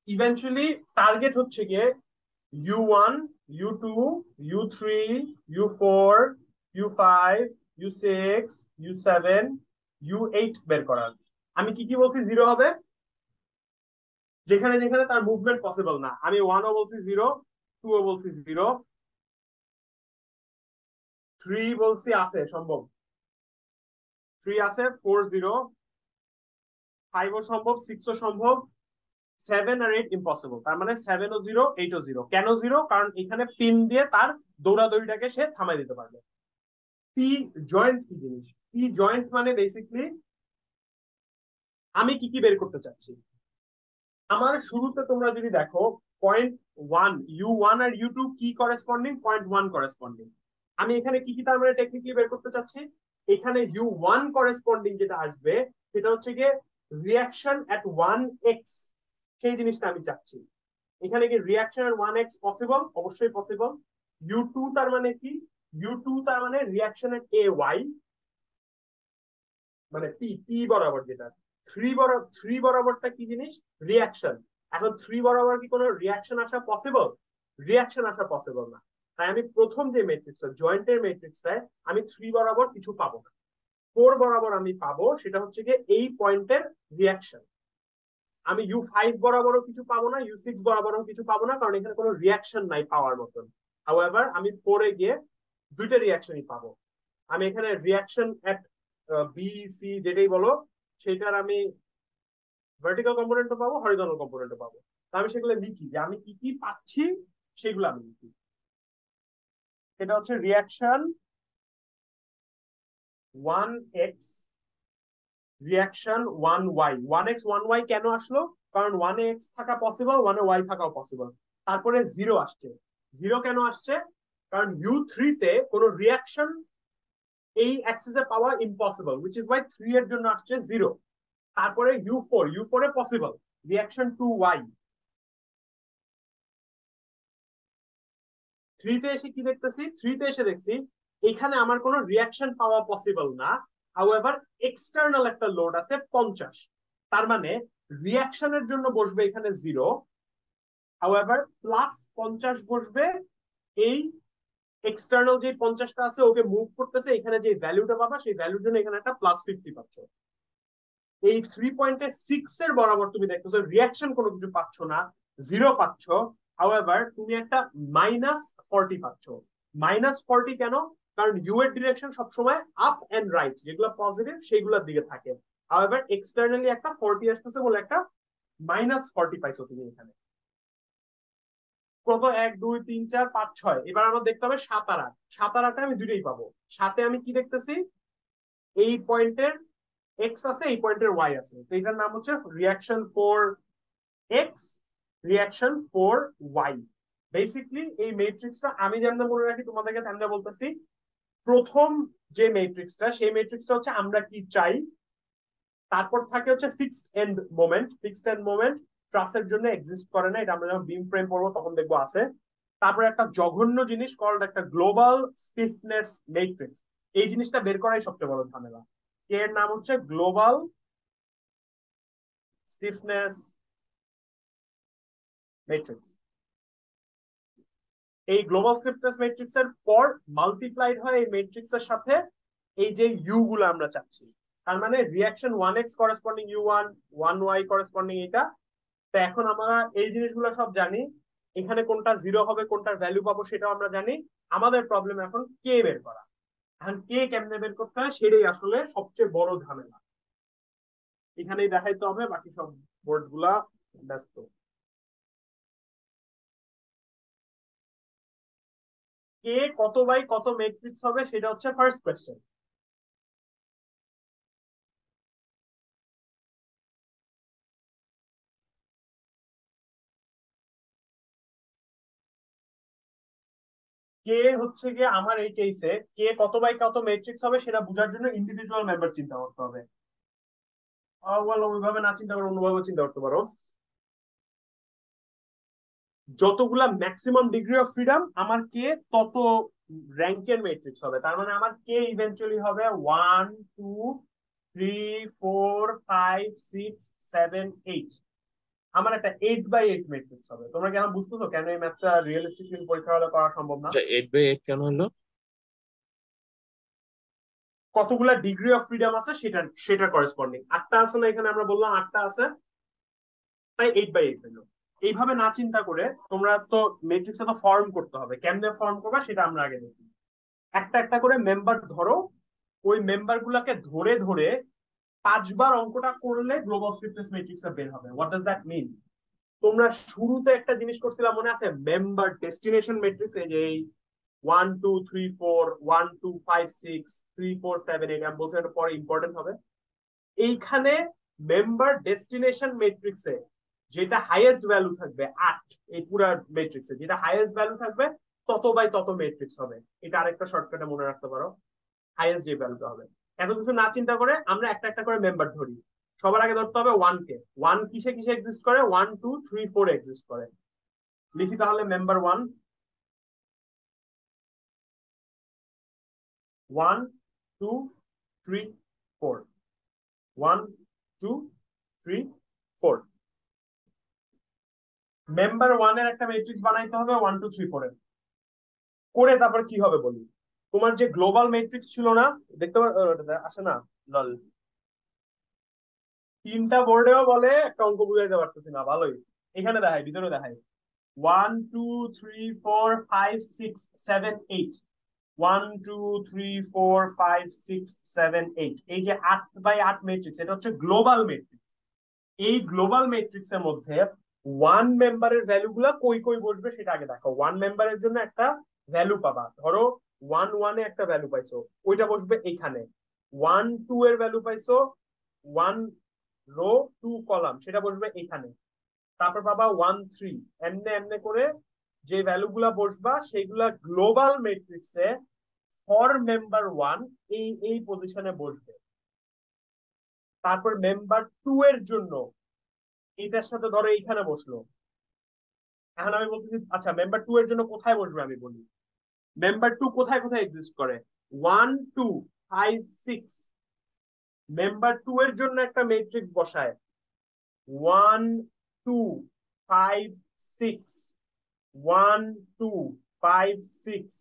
ইভেন্চুয়ালি টার্গেট হচ্ছে গিয়ে U 1, U 2, U 3, U 4, U 5, U 6, U 7, U 8 বের করার। আমি কি কি বলছি? 0 হবে যেখানে যেখানে তার মুভমেন্ট পসিবল না। আমি 1ও বলছি 0, 2ও বলছি 0, 3 বলছি আছে সম্ভব, 3 আছে, 4 0, 5ও সম্ভব, 6ও সম্ভব, 7 আর 8 ইম্পসিবল। তার মানে 7ও 0, 8ও 0। কেন 0? কারণ এখানে পিন দিয়ে তার দৌড়াদৌড়িটাকে সে থামাই দিতে পারবে। পি জয়েন্ট কি জিনিস? পি জয়েন্ট মানে বেসিকলি আমি কি কি বের করতে চাচ্ছি। আমার শুরুতে তোমরা যদি দেখো পয়েন্ট 1, ইউ 1 আর ইউ 2 কি করেসপন্ডিং? Point 1 corresponding. আমি এখানে কি কি তার মানে টেকনিক্যালি বের করতে চাচ্ছি, এখানে ইউ 1 করেসপন্ডিং যেটা আসবে সেটা হচ্ছে গিয়ে রিয়াকশন এট 1x, সেই জিনিসটা আমি চাচ্ছি। এখানে কি রিয়াকশন এট 1x পসিবল? অবশ্যই পসিবল। ইউ 2 তার মানে কি? ইউ 2 তার মানে রিয়াকশন এট ay, মানে পি পি বরাবর যেটা। 3 বরাবরটা কি জিনিস? রিয়াকশন। এখন 3 বরাবর কি কোনো রিয়াকশন আসা পসিবল? রিয়াকশন আসা পসিবল না। তাই আমি প্রথম যে ম্যাট্রিক্সটা, জয়েন্টের ম্যাট্রিক্সটায় আমি 3 বরাবর কিছু পাবো না। 4 বরাবর আমি পাবো সেটা হচ্ছে গিয়ে এই পয়েন্টের রিয়াকশন। আমি U5 বরাবরও কিছু পাবো না, U6 বরাবরও কিছু পাবো না, কারণ এখানে কোনো রিয়াকশন নাই পাওয়ার মতন। হাউএভার আমি 4 গিয়ে দুইটা রিয়াকশনই পাবো। আমি এখানে রিয়াকশন এট বি সি যেটাই বলো সেটার আমি ভার্টিক্যাল কম্পোনেন্টও পাবো, হরিজন্টাল কম্পোনেন্টও পাবো। আমি সেগুলো লিখি যে আমি কি কি পাচ্ছি, সেগুলো আমি লিখি। সেটা হচ্ছে reaction 1x, reaction 1y। 1x 1y কেন আসলো? কারণ 1 এ x থাকা পসিবল, 1 এ y থাকাও পসিবল। তারপরে 0 আসছে। 0 কেন আসছে? কারণ U3 তে কোনো রিয়াকশন এই অ্যাক্সিসে পাওয়া ইম্পসিবল, হুইচ ইজ ওয়াই 3 এর জন্য আসছে 0। তারপরে U4 এ পসিবল, রিয়াকশন 2y। 3 তে এসে কি দেখতেছি? 3 তে এসে দেখছি এখানে আমার কোনো রিয়াকশন পাওয়া পসিবল না। হাউএভার এক্সটার্নাল একটা লোড আছে 50। তার মানে রিয়াকশনের জন্য বসবে এখানে 0। হাউএভার প্লাস 50 বসবে এই এক্সটার্নাল যে 50টা আছে ওকে মুভ করতেছে, এখানে যে ভ্যালুটা পাবা সেই ভ্যালুর জন্য এখানে একটা +50 পাচ্ছ। এই 3.6 এর বরাবর তুমি দেখতেছো রিয়াকশন কোনো কিছু পাচ্ছ না, 0 পাচ্ছ। হাউএভার তুমি একটা -40 পাচ্ছ। -40 কেন? কারণ ইউ এর ডিরেকশন সবসময় আপ এন্ড রাইট, যেগুলো পজিটিভ সেগুলোর দিকে থাকে। হাউএভার এক্সটার্নালি একটা 40 আসতেছে বলে একটা -40 পাইছো তুমি এখানে। কত? 1 2 3 4 5 6। এবার আমরা দেখতে হবে 7 আর 8। 7 আর 8 আমি দুটোই পাবো। সাথে আমি কি দেখতেছি? এই পয়েন্টের এক্স আছে, এই পয়েন্টের ওয়াই আছে, তো এটার নাম হচ্ছে reaction for X, reaction for Y. Basically এই ম্যাট্রিক্সটা আমি যেমন মনে রাখি তোমাদেরকে তেমন বলতেছি। প্রথম যে ম্যাট্রিক্সটা, সেই ম্যাট্রিক্সটা হচ্ছে আমরা কি চাই। তারপর থাকে হচ্ছে fixed end moment. Fixed end moment ট্রাসের জন্য এক্সিস্ট করে না, এটা আমরা যখন বিম ফ্রেম পড়বো তখন দেখবো আছে। তারপর একটা জঘন্য জিনিস কল্ড একটা গ্লোবাল স্টিফনেস ম্যাট্রিক্স। এই জিনিসটা বের করাই সবচেয়ে বড় ঝামেলা। এর নাম হচ্ছে গ্লোবাল স্টিফনেস ম্যাট্রিক্স। এই গ্লোবাল স্টিফনেস ম্যাট্রিক্স এর পর মাল্টিপ্লাইড হয় এই ম্যাট্রিক্স এর সাথে এই যে ইউ গুলো আমরা চাচ্ছি। তার মানে reaction 1x corresponding U1, 1y corresponding এটা। তো এখন আমরা এই জিনিসগুলো সব জানি, এখানে কোনটা 0 হবে, কোনটার ভ্যালু পাবো সেটাও আমরা জানি। আমাদের প্রবলেম এখন কে বের করা। এখন কে কেমনে বের করতে হয় সেটাই আসলে সবচেয়ে বড় ঝামেলা। এখানেই দেখাইতে হবে, বাকি সব বোর্ড গুলা ব্যস্ত। কে কত বাই কত ম্যাট্রিক্স হবে সেটা হচ্ছে ফার্স্ট কোয়েশ্চেন। কে হচ্ছে গিয়ে আমার এই কেসে কে কত বাই কত ম্যাট্রিক্স হবে সেটা বোঝার জন্য ইন্ডিভিজুয়াল মেম্বার চিন্তা করতে হবে। ওইভাবে না চিন্তা করে অন্যভাবে চিন্তা করতে পারো। যতগুলা ম্যাক্সিমাম ডিগ্রি অফ ফ্রিডম আমার কে তত র্যাঙ্কের ম্যাট্রিক্স হবে। তার মানে আমার কে ইভেন্চুয়ালি হবে 1 2 3 4 5 6 7 8। আমার একটা 8 বাই 8 ম্যাট্রিক্স হবে। তোমরা কেন বুঝতেছো কেন এই ম্যাথটা রিয়েলিস্টিক পরীক্ষা হলে করা সম্ভব না? আচ্ছা, 8 বাই 8 কেন হলো? কতগুলা ডিগ্রি অফ ফ্রিডম আছে সেটা সেটা করেসপন্ডিং। 8টা আছে না এখানে, আমরা বললাম 8টা আছে, তাই 8 বাই 8 হলো। এইভাবে না চিন্তা করে তোমরা তো ম্যাট্রিক্সে তো ফর্ম করতে হবে, কেমনে ফর্ম করবা সেটা আমরা আগে দেখি। একটা একটা করে মেম্বার ধরো, ওই মেম্বার গুলাকে ধরে ধরে 5 বার অঙ্কটা করলে গ্লোবাল স্টিফনেস ম্যাট্রিক্সটা বের হবে। What does that mean? তোমরা শুরুতে একটা জিনিস করছিলাম মনে আছে, মেম্বার ডেস্টিনেশন ম্যাট্রিক্স। এই যে এই 1 2 3 4 1 2 5 6 3 4 7 8 আমি বলছি এটা পরে ইম্পর্টেন্ট হবে। এইখানে মেম্বার ডেস্টিনেশন ম্যাট্রিক্সে যেটা হাইয়েস্ট ভ্যালু থাকবে 8, এই পুরো ম্যাট্রিক্সে যেটা হাইয়েস্ট ভ্যালু থাকবে তত বাই তত ম্যাট্রিক্স হবে। এটা আরেকটা শর্টকাটে মনে রাখতে পারো, হাইয়েস্ট যে ভ্যালুটা হবে। এত কিছু না চিন্তা করে আমরা একটা একটা করে মেম্বার ধরি। সবার আগে ধরতে হবে 1 কে। 1 কিসে কিসে এক্সিস্ট করে? 1 2 3 4 এক্সিস্ট করে। লিখি তাহলে মেম্বার 1। 1 2 3 4, 1 2 3 4। মেম্বার 1 এর একটা ম্যাট্রিক্স বানাইতে হবে 1 2 3 4 এর। করে তারপর কি হবে বলি। তোমার যে গ্লোবাল ম্যাট্রিক্স ছিল না, দেখতে আসে না? লল, তিনটা বোর্ডেও বলে একটা অঙ্ক বুঝাইতে পারতেছি না, ভালোই। এখানে দেখাই, ভিতরে দেখাই। 1 2 3 4 5 6 7 8, 1 2 3 4 5 6 7 8, এই যে 8 বাই 8 ম্যাট্রিক্স, এটা হচ্ছে গ্লোবাল ম্যাট্রিক্স। এই গ্লোবাল ম্যাট্রিক্স এর মধ্যে ওয়ান মেম্বারের ভ্যালু গুলা কই কই বসবে সেটা আগে দেখো। ওয়ান মেম্বারের জন্য একটা ভ্যালু পাবা, ধরো 1 1 একটা ভ্যালু পাইছো, ওইটা বসবে এইখানে। 1 2 এর ভ্যালু পাইছো, 1 রো 2 কলাম, সেটা বসবে এইখানে। তারপর পাবা 1 3, এমনে এমনে করে যে ভ্যালু গুলা বসবা সেইগুলা গ্লোবাল ম্যাট্রিক্সে ফর মেম্বার 1 এই এই পজিশনে বসবে। তারপর মেম্বার 2 এর জন্য এটার সাথে ধরো এইখানে বসলো। এখন আমি বলতেছি আচ্ছা মেম্বার 2 এর জন্য কোথায় বসবে, আমি বলি মেম্বার 2 কোথায় কোথায় এক্সিস্ট করে। 1 2 5 6, মেম্বার 2 এর জন্য একটা ম্যাট্রিক্স বসায় 1 2 5 6, 1 2 5 6,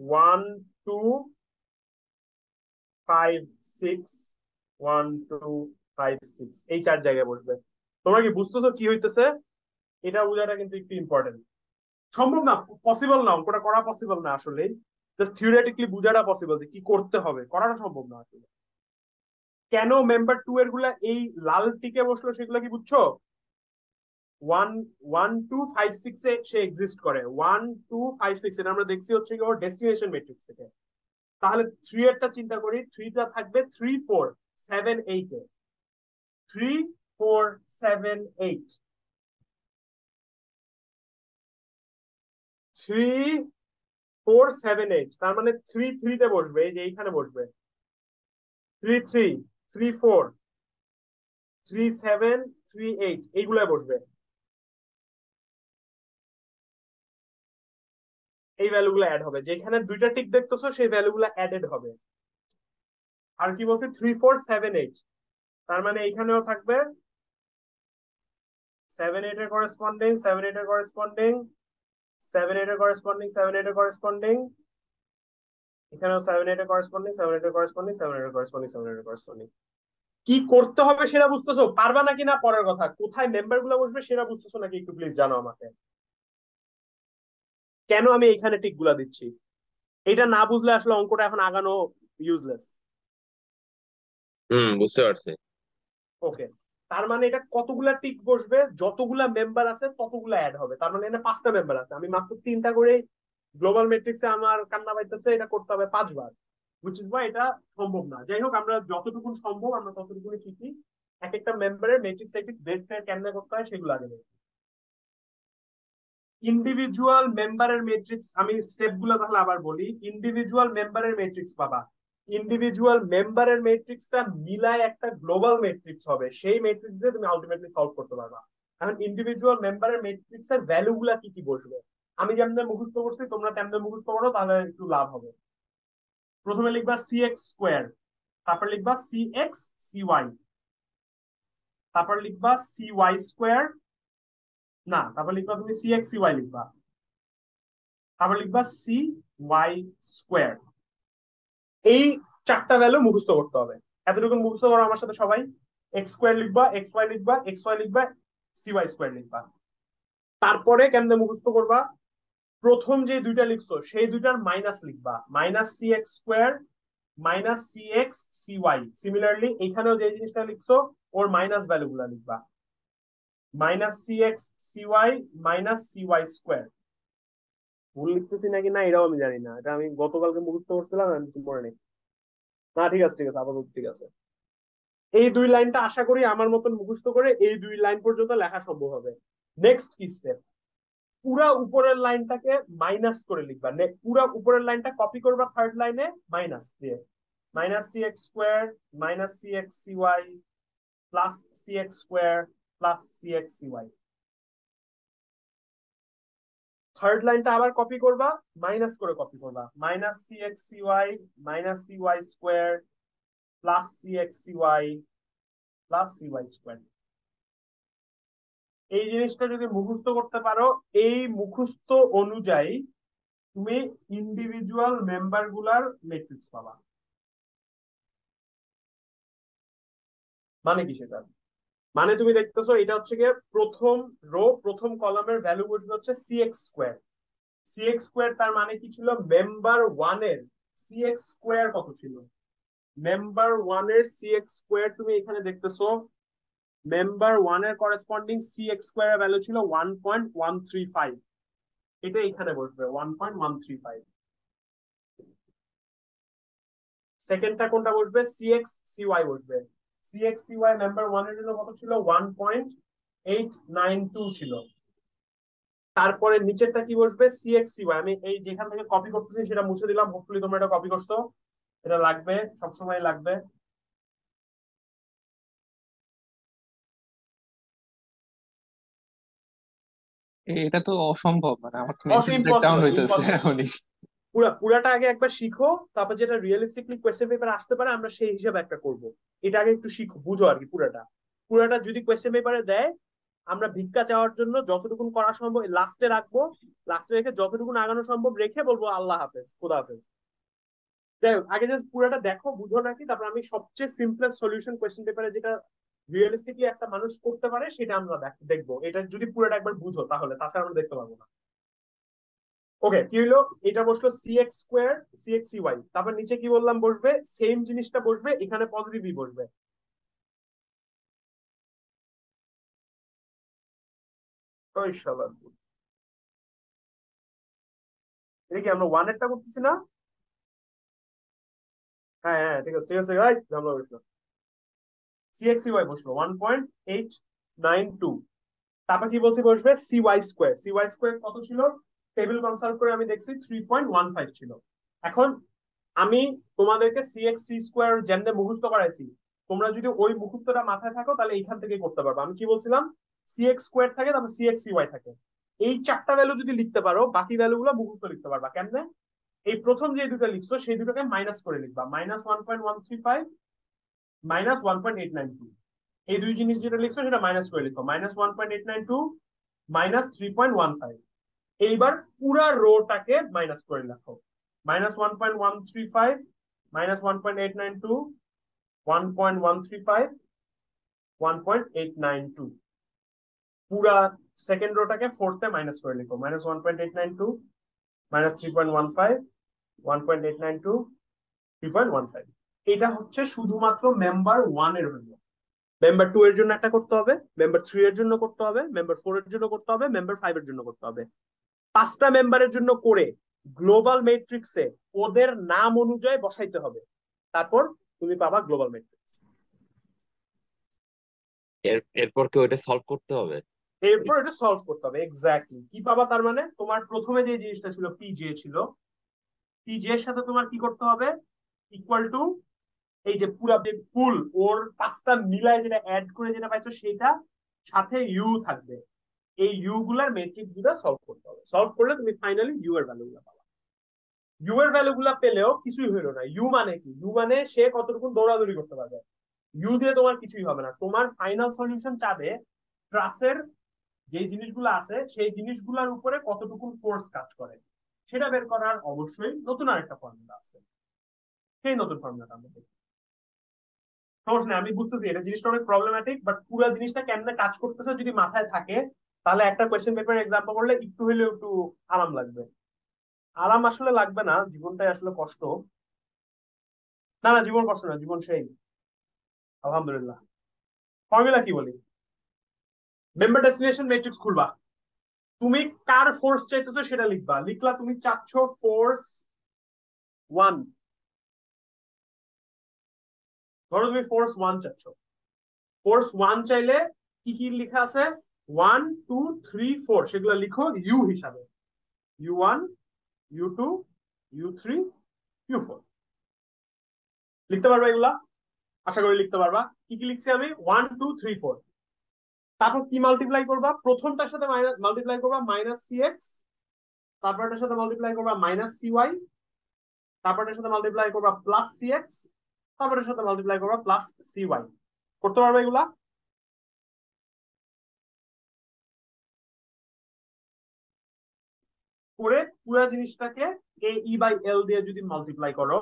1 2 5 6, 1 2 5 6, এই চার জায়গায় বসবে। তোমরা কি বুঝতেছো কি হইতেছে? এটা বোঝাটা কিন্তু একটু ইম্পর্টেন্ট। সম্ভব না, পসিবল না, অঙ্কটা করা পসিবল না আসলে, জাস্ট থিওরেটিক্যালি বুঝাটা পসিবল যে কি করতে হবে, করাটা সম্ভব না আসলে। কেন মেম্বার 2 এর গুলা এই লাল টিকে বসলো সেগুলো কি বুঝছো? 1 1 2 5 6 এ সে এক্সিস্ট করে। 1 2 5 6 এটা আমরা দেখছি হচ্ছে কি ওর ডেস্টিনেশন ম্যাট্রিক্স থেকে। তাহলে 3 এরটা চিন্তা করি, 3টা থাকবে 3 4 7 8 এ। 3 4 7 8, 3 4 7 8, তার মানে 3 3 তে বসবে, এই যে এইখানে বসবে। 3 3 3 4 3 7 3 8 এইগুলা বসবে। এই ভ্যালু গুলো অ্যাড হবে, যেখানে দুইটা টিক দেখতেছো সেই ভ্যালু গুলো অ্যাডেড হবে। আর কি বলছে 3 4 7 8, তার মানে এইখানেও থাকবে 7 8 এর করেসপন্ডিং, 7 8 এর করেসপন্ডিং, 7 8 এর করেসপন্ডিং, 7 8 এর করেসপন্ডিং, এখানেও 7 8 এর করেসপন্ডিং, 7 8 এর করেসপন্ডিং, 7 8 এর করেসপন্ডিং, 7 8 এর করেসপন্ডিং। কি করতে হবে সেটা বুঝতেছো? পারবা নাকি না পরের কথা, কোথায় মেম্বার গুলো বসবে সেটা বুঝতেছো নাকি একটু প্লিজ জানো আমাকে। কেন আমি এইখানে টিক গুলা দিচ্ছি, এটা না বুঝলে আসলে অঙ্কটা এখন আগানো ইউজলেস। বুঝতে পারছি। ওকে, তার মানে এটা কতগুলা টিক বসবে, যতগুলা মেম্বার আছে ততগুলা অ্যাড হবে। তার মানে এটা 5টা মেম্বার আছে, আমি মাত্র 3টা করে গ্লোবাল ম্যাট্রিক্সে আমার কান্না পাইতেছে, এটা করতে হবে 5 বার, হুইচ ইজ ওয়াই এটা সম্ভব না। যাই হোক, আমরা যতটুকু সম্ভব আমরা ততটুকুনি শিখি। এক একটা মেম্বারের ম্যাট্রিক্স সাইক্লিক বেস কেমনে করতে হয় সেগুলো আগে দেখি। ইন্ডিভিজুয়াল মেম্বারের ম্যাট্রিক্স আমি স্টেপ গুলো তাহলে আবার বলি। ইন্ডিভিজুয়াল মেম্বারের ম্যাট্রিক্স পাবা, ইন্ডিভিজুয়াল মেম্বারের ম্যাট্রিক্সটা মিলায় একটা গ্লোবাল ম্যাট্রিক্স হবে, সেই ম্যাট্রিক্স দিয়ে তুমি আলটিমেটলি সলভ করতে পারবা। এখন ইন্ডিভিজুয়াল মেম্বারের ম্যাট্রিক্স এর ভ্যালু গুলা কি কি বসবে, আমি যেমন মুখস্থ করছি তোমরা তেমন মুখস্থ করো, তাহলে একটু লাভ হবে। প্রথমে লিখবা CX², তারপর লিখবা CX CY, তারপর লিখবা CY², না তারপর লিখবা তুমি CX CY লিখবা, তারপর লিখবা CY²। এই চারটা ভ্যালু মুখস্থ করতে হবে। এতটুকু মুখস্থ করো আমার সাথে সবাই। X² লিখবা, XY লিখবা, XY লিখবা, CY² লিখবা। তারপরে কেমনে মুখস্থ করবা, প্রথম যে দুইটা লিখছো সেই দুইটার মাইনাস লিখবা, -CX² -CX CY। সিমিলারলি এখানেও যে জিনিসটা লিখছো ওর মাইনাস ভ্যালু গুলা লিখবা, -CX CY -CY²। ভুল লিখতেছি নাকি না এটাও আমি জানি না, এটা আমি গতকালকে মুখস্থ করছিলাম, আমি কিছু মনে নেই। না ঠিক আছে, ঠিক আছে, আপাতত ঠিক আছে। এই দুই লাইনটা আশা করি আমার মতন মুখস্থ করে এই দুই লাইন পর্যন্ত লেখা সম্ভব হবে। নেক্সট কি স্টেপ, পুরা উপরের লাইনটাকে মাইনাস করে লিখবা, পুরা উপরের লাইনটা কপি করবা থার্ড লাইনে মাইনাস দিয়ে, -CX² -CX CY +CX² +CX CY। Third লাইনটা আবার কপি করবা, মাইনাস করে কপি করবা, -CX CY -CY² +CX CY +CY²। এই জিনিসটা যদি মুখস্থ করতে পারো, এই মুখস্থ অনুযায়ী তুমি ইন্ডিভিজুয়াল মেম্বার গুলার ম্যাট্রিক্স পাবা। মানে কি সেটা? মানে তুমি দেখতেছো এটা হচ্ছে গিয়ে প্রথম রো, প্রথম কলামের ভ্যালু বসবে হচ্ছে CX²। CX² তার মানে কি ছিল? মেম্বার ওয়ান এর CX² কত ছিল? মেম্বার ওয়ান এর CX² তুমি এখানে দেখতেছো, মেম্বার ওয়ান এর করেসপন্ডিং CX² এর ভ্যালু ছিল 1.135। এটা এখানে বসবে 1.135। সেকেন্ডটা কোনটা বসবে? CX/CY বসবে। CX/CY মেম্বার ওয়ান এর জন্য কত ছিল? 1.892 ছিল। তারপরে নিচেরটা কি বসবে? CX/CY। আমি এই যেখান থেকে কপি করতেছি সেটা মুছে দিলাম, হোপফুলি তোমরা এটা কপি করছো। এটা লাগবে, সবসময় লাগবে। এটা তো অসম্ভব, মানে আমার তো মেন্টাল ব্রেকডাউন ইম্পসিবল, হইতেছে ইম্পসিবল। এখনই। পুরাটা আগে একবার শিখো, তারপর যেটা রিয়েলিস্টিকলি কোয়েশ্চেন পেপার আসতে পারে আমরা সেই হিসাবে একটা করব। এটা আগে একটু শিখো, বুঝো আর কি। পুরাটা পুরাটা যদি কোয়েশ্চেন পেপারে দেয়, আমরা ভিক্ষা চাওয়ার জন্য যতটুকু করা সম্ভব লাস্টে রাখবো। লাস্টে রেখে যতটুকু আগানো সম্ভব রেখে বলবো আল্লাহ হাফেজ, খোদা হাফেজ। যাই হোক, আগে জাস্ট পুরাটা দেখো, বুঝো নাকি, তারপর আমি সবচেয়ে সিম্পলেস্ট সলিউশন কোয়েশ্চেন পেপারে যেটা রিয়েলিস্টিকলি একটা মানুষ করতে পারে সেটা আমরা দেখবো। এটা যদি পুরাটা একবার বুঝো তাহলে, তাছাড়া আমরা দেখতে পারবো না। ওকে, কি হলো? এটা বসলো CX², CX/CY। তারপর নিচে কি বললাম বসবে? সেম জিনিসটা বসবে, এখানে পজিটিভ বসবে। ওই শালা, এটা কি আমরা ওয়ান এরটা করতেছি না? হ্যাঁ হ্যাঁ, ঠিক আছে ঠিক আছে, রাইট, আমরা বসলো CX/CY বসলো 1.892। তারপর কি বলছি বসবে? CY²। CY² কত ছিল? টেবিল কনসাল্ট করে আমি দেখছি 3.15 ছিল। এখন আমি তোমাদেরকে CX/C² যেমনে মুখস্থ করাইছি, তোমরা যদি ওই মুহূর্তটা মাথায় থাকো তাহলে এইখান থেকে করতে পারবে। আমি কি বলছিলাম? CX² থাকে, তারপর CX/CY থাকে। এই চারটা ভ্যালু যদি লিখতে পারো, বাকি ভ্যালু গুলো মুখস্থ লিখতে পারবা। কেমনে? এই প্রথম যে দুটো লিখছো সেই দুটোকে মাইনাস করে লিখবা, -1.135 -1.892। এই দুই জিনিস যেটা লিখছো সেটা মাইনাস করে লিখো, -1.892 -3.15। এইবার পুরা রোটাকে মাইনাস করে লেখো, -1.135 -1.892 1.135 1.892। পুরা সেকেন্ড রোটাকে ফোর্থে মাইনাস করে লিখো, -1.892 -3.15 1.892 3.15। এটা হচ্ছে শুধুমাত্র মেম্বার ওয়ান এর জন্য। মেম্বার টু এর জন্য একটা করতে হবে, মেম্বার থ্রি এর জন্য করতে হবে, মেম্বার ফোর এর জন্য করতে হবে, মেম্বার ফাইভ এর জন্য করতে হবে। পাঁচটা মেম্বারের জন্য করে গ্লোবাল ম্যাট্রিক্সে ওদের নাম অনুযায়ী বসাইতে হবে। তারপর তুমি পাবা গ্লোবাল ম্যাট্রিক্স। এরপর কি ওইটা সলভ করতে হবে? এরপর এটা সলভ করতে হবে। এক্স্যাক্টলি কি পাবা তার মানে? তোমার প্রথমে যে জিনিসটা ছিল পিজে ছিল, পিজে এর সাথে তোমার কি করতে হবে? ইকুয়াল টু এই যে পুরা যে ফুল ওর পাঁচটা মিলায় যেটা অ্যাড করে যেটা পাইছো সেটা, সাথে ইউ থাকবে। এই ইউ গুলার ম্যাট্রিক্স গুলা সলভ করতে হবে। সলভ করলে তুমি ফাইনালি ইউ এর ভ্যালু গুলা পাবা। ইউ এর ভ্যালু গুলা পেলেও কিছুই হইলো না। ইউ মানে কি? ইউ মানে সে কতটুকু দৌড়াদৌড়ি করতে পারবে। ইউ দিয়ে তোমার কিছুই হবে না। তোমার ফাইনাল সলিউশন চাবে ক্লাসের যে জিনিসগুলো আছে সেই জিনিসগুলোর উপরে কতটুকু ফোর্স কাজ করে, সেটা বের করার অবশ্যই নতুন আরেকটা ফর্মুলা আছে। সেই নতুন ফর্মুলাটা আমরা দেখি। সমস্যা নেই, আমি বুঝতেছি এটা জিনিসটা অনেক প্রবলেম্যাটিক, বাট পুরো জিনিসটা কেমনে কাজ করতেছে যদি মাথায় থাকে, তাহলে একটা কোয়েশ্চেন পেপার এক্সাম্পল করলে একটু হইলেও একটু আরাম লাগবে। আরাম আসলে লাগবে না, জীবনটাই আসলে কষ্ট। না না, জীবন কষ্ট না, জীবন সেই আলহামদুলিল্লাহ। ফর্মুলা কি বলি? মেম্বার ডেস্টিনেশন ম্যাট্রিক্স খুলবা, তুমি কার ফোর্স চাইতেছো সেটা লিখবা। লিখলা তুমি চাচ্ছ ফোর্স ওয়ান, ধরো তুমি ফোর্স ওয়ান চাচ্ছ। ফোর্স ওয়ান চাইলে কি কি লেখা আছে? 1 2 3 4, সেগুলো লিখো ইউ হিসাবে। U1 U2 U3 U4। লিখতে পারবা এগুলা? আশা করি লিখতে পারবা। কি কি লিখছি আমি? 1 2 3 4। তারপর কি মাল্টিপ্লাই করবা? প্রথমটার সাথে মাল্টিপ্লাই করবা -CX, তারপরটার সাথে মাল্টিপ্লাই করবা -CY, তারপরটার সাথে মাল্টিপ্লাই করবা +CX, তারপরের সাথে মাল্টিপ্লাই করবা +CY। করতে পারবে এগুলা? করে পুরো জিনিসটাকে AE/L দিয়ে যদি মাল্টিপ্লাই করো,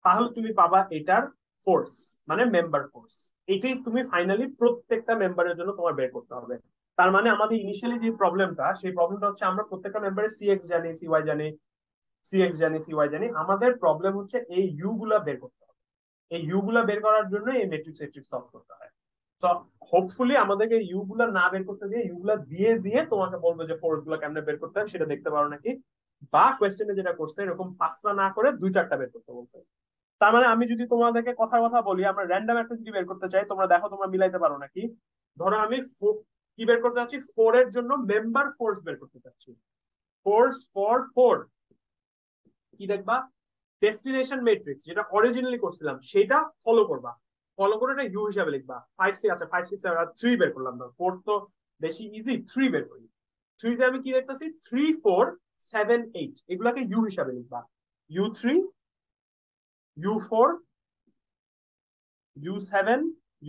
তাহলে তুমি পাবা এটার ফোর্স, মানে মেম্বার ফোর্স। এটাই তুমি ফাইনালি প্রত্যেকটা মেম্বারের জন্য তোমার বের করতে হবে। তার মানে আমাদের ইনিশিয়ালি যে প্রবলেমটা, সেই প্রবলেমটা হচ্ছে আমরা প্রত্যেকটা মেম্বারে সিএক্স জানি, সিওয়াই জানি, সিএক্স জানি, সিওয়াই জানি। আমাদের প্রবলেম হচ্ছে এই ইউ গুলা বের করতে হবে। এই ইউ গুলা বের করার জন্য এই ম্যাট্রিক্স ম্যাট্রিক্স সলভ করতে হয়। তো হোপফুলি আমাদেরকে ইউ গুলা না বের করতে দিয়ে ইউ গুলা দিয়ে দিয়ে তোমাকে বলবো যে ফোর্স গুলা কেমনে বের করতে হয় সেটা দেখতে পারো নাকি, বা কোয়েশ্চেনে যেটা করছে এরকম পাঁচটা না করে দুই চারটা বের করতে বলছে। তার মানে আমি যদি তোমাদেরকে কথা কথা বলি, আমরা র্যান্ডম একটা যদি বের করতে চাই, তোমরা দেখো তোমরা মিলাইতে পারো নাকি। ধরো আমি কি বের করতে চাচ্ছি, ফোর এর জন্য মেম্বার ফোর্স বের করতে চাচ্ছি। ফোর্স ফর ফোর কি দেখবা, ডেস্টিনেশন ম্যাট্রিক্স যেটা অরিজিনালি করছিলাম সেটা ফলো করবা। ফলো করে এটা ইউ হিসাবে লিখবা। 5 6, আচ্ছা 5 6 3 বের করলাম না, 4 তো বেশি ইজি, 3 বের করি। 3 তে আমি কি দেখতেছি, 3 4 7 8 এগুলাকে ইউ হিসাবে লিখবা। U3, U4, U7,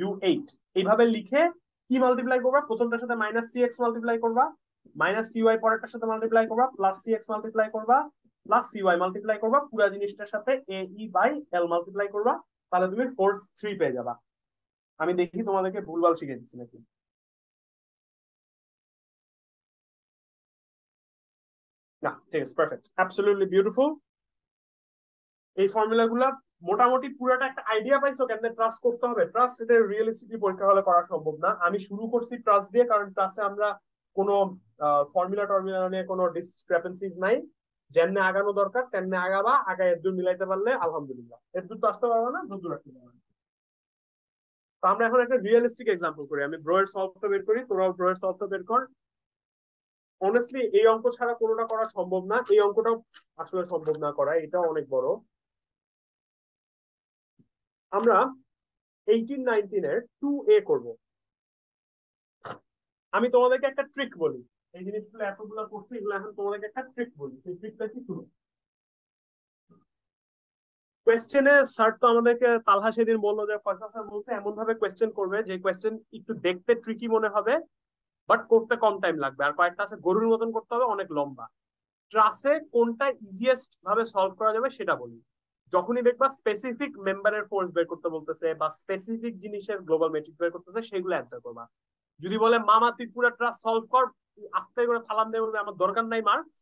U8 এইভাবে লিখে কি মাল্টিপ্লাই করবা, প্রথমটার সাথে মাইনাস সি এক্স মাল্টিপ্লাই করবা, মাইনাস সিওয়াই পরেরটার সাথে মাল্টিপ্লাই করবা, প্লাস সি এক্স মাল্টিপ্লাই করবা, প্লাস সিওয়াই মাল্টিপ্লাই করবা, পুরো জিনিসটার সাথে এ ই বাই এল মাল্টিপ্লাই করবা। তাহলে তুমি ফোর্স 3 পেয়ে যাবা। আমি দেখি তোমাদেরকে ভুলভাল শিখে দিচ্ছি নাকি। না ঠিক আছে, পারফেক্ট, অ্যাবসলিউটলি বিউটিফুল। এই ফর্মুলা গুলা মোটামুটি পুরোটা একটা আইডিয়া পাইছো কেমনে ট্রাস্ট করতে হবে। ট্রাস্ট এটা রিয়েলিস্টিকলি পরীক্ষা হলে করা সম্ভব না। আমি শুরু করছি ট্রাস্ট দিয়ে, কারণ ট্রাস্টে আমরা কোনো ফর্মুলা টর্মুলা নিয়ে কোনো ডিসক্রিপেন্সিজ নাই। যেমনে আগানো দরকার তেমনে আগাবা, আগায় এর দূর মিলাইতে পারলে আলহামদুলিল্লাহ, এর দূর তো আসতে পারবো না, দূর রাখতে পারবো না। তো আমরা এখন একটা রিয়েলিস্টিক এক্সাম্পল করি। আমি ব্রোয়ের সলভটা বের করি, তোরাও ব্রোয়ের সলভটা বের কর। অনেস্টলি এই অঙ্ক ছাড়া কোনোটা করা সম্ভব না, এই অঙ্কটাও আসলে সম্ভব না করা, এটাও অনেক বড়। আমরা 18 19 এর 2a করবো। আমি তোমাদেরকে একটা ট্রিক বলি, এই জিনিসগুলো এতগুলো করছি, এগুলো এখন তোমাদেরকে একটা ট্রিক বলি। সেই ট্রিকটা কি, শুনো। কোয়েশ্চেনে স্যার তো আমাদেরকে, তালহা সেদিন বললো যে ফয়সাল স্যার বলতে এমন ভাবে কোয়েশ্চেন করবে যে কোয়েশ্চেন একটু দেখতে ট্রিকি মনে হবে, বাট করতে কম টাইম লাগবে। আর কয়েকটা আছে গরুর মতন করতে হবে, অনেক লম্বা। ট্রাসে কোনটা ইজিয়েস্ট ভাবে সলভ করা যাবে সেটা বলি। যখনই দেখবা স্পেসিফিক মেম্বারের ফোর্স বের করতে বলতেছে বা স্পেসিফিক জিনিসের গ্লোবাল মেট্রিক বের করতেছে, সেগুলো অ্যান্সার করবা। যদি বলে মামা তুই পুরো ট্রাস সলভ কর, আস্তে করে সালাম দিয়ে বলবে আমার দরকার নাই মার্কস,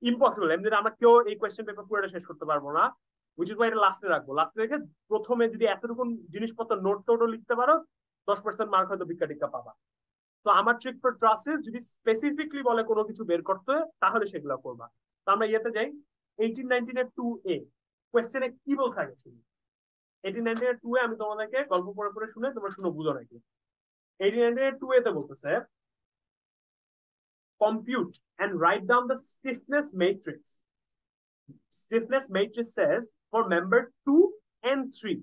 ইম্পসিবল। এমনি আমরা কেউ এই কোয়েশ্চেন পেপার পুরোটা শেষ করতে পারবো না। উইচ ইজ ওয়াই এটা লাস্টে রাখবো। লাস্টে রেখে প্রথমে যদি এতটুকু জিনিসপত্র নোট টোটও লিখতে পারো, 10% মার্ক হয়তো ভিক্ষা টিক্কা পাবা। তো আমার ট্রিক ফর ট্রাসেস যদি স্পেসিফিকলি বলে কোনো কিছু বের করতে, তাহলে সেগুলো করবা। তো আমরা ইয়েতে যাই, 18 19 এর 2a কোয়েশ্চেনে কি বল থাকে শুনি। 18 19 এর 2a আমি তোমাদেরকে গল্প পড়ে পড়ে শুনে তোমরা শুনো, বুঝো নাকি। 18 19 এর 2a তে বলতেছে, compute and write down the stiffness matrix. Stiffness matrix says for member 2 and 3.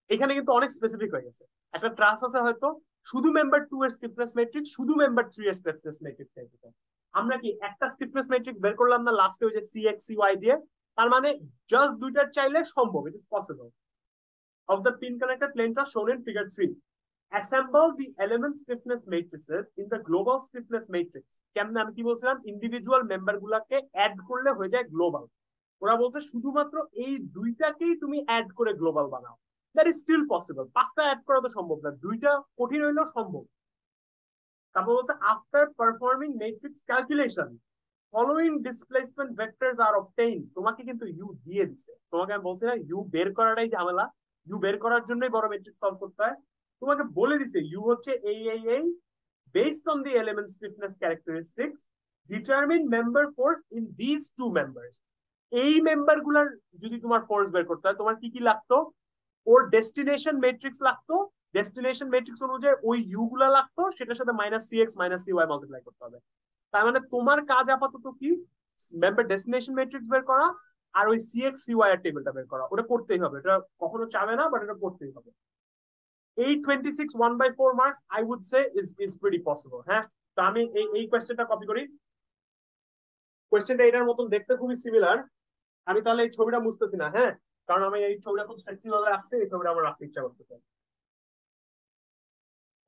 এখানে কিন্তু অনেক স্পেসিফিক হয়ে গেছে। একটা ট্রাস আছে হয়তো শুধু মেম্বার 2 এর স্টিফনেস ম্যাট্রিক্স, শুধু মেম্বার 3 এর স্টিফনেস ম্যাট্রিক্স চাইতে। আমরা কি একটা স্টিফনেস ম্যাট্রিক্স বের করলাম না লাস্টে ওই যে সিএক্স সিওয়াই দিয়ে। তার মানে জাস্ট দুইটার চাইলে সম্ভব, it is possible. Of the pin connected plane truss shown in figure 3, assemble the element stiffness matrices in the global stiffness matrix. কেমনে, আমি কি বলছিলাম, ইন্ডিভিজুয়াল মেম্বার গুলাকে অ্যাড করলে হয়ে যায় গ্লোবাল। ওরা বলছে শুধুমাত্র এই দুইটাকেই তুমি অ্যাড করে গ্লোবাল বানাও। That is still possible. পাঁচটা অ্যাড করা তো সম্ভব না, দুইটা কঠিন হইলেও সম্ভব। তারপর বলছে after performing matrix calculation following displacement vectors are obtained. তোমাকে কিন্তু ইউ দিয়ে দিছে, তোমাকে আমি বলছি না ইউ বের করাটাই ঝামেলা, ইউ বের করার জন্যই বড় মেট্রিক্স সলভ করতে হয়। তোমাকে বলে দিছে ইউ হচ্ছে এই based on the element stiffness characteristics determine member force in these two members. এই মেম্বার গুলার যদি তোমার ফোর্স বের করতে হয়, তোমার কি কি লাগতো, ওর ডেস্টিনেশন ম্যাট্রিক্স লাগতো, ডেস্টিনেশন ম্যাট্রিক্স অনুযায়ী ওই ইউ গুলা লাগতো, সেটার সাথে minus C X minus C Y multiply করতে হবে। তার মানে তোমার কাজ আপাতত কি, মেম্বার ডেস্টিনেশন ম্যাট্রিক্স বের করা আর ওই সি এক্স সি ওয়াই এর টেবিলটা বের করা। ওটা করতেই হবে, এটা কখনো চাবে না, বাট এটা করতেই হবে। 826 1/4 marks I would say is pretty possible. হ্যাঁ, তো আমি এই কোয়েশ্চেনটা কপি করি। কোয়েশ্চেনটা এটার মতন দেখতে খুবই সিমিলার। আমি তাহলে এই ছবিটা মুছতেছি না, হ্যাঁ, কারণ আমি এই ছবিটা খুব সেক্সি ভাবে রাখছি, এই ছবিটা আমার রাখতে ইচ্ছা করতেছে।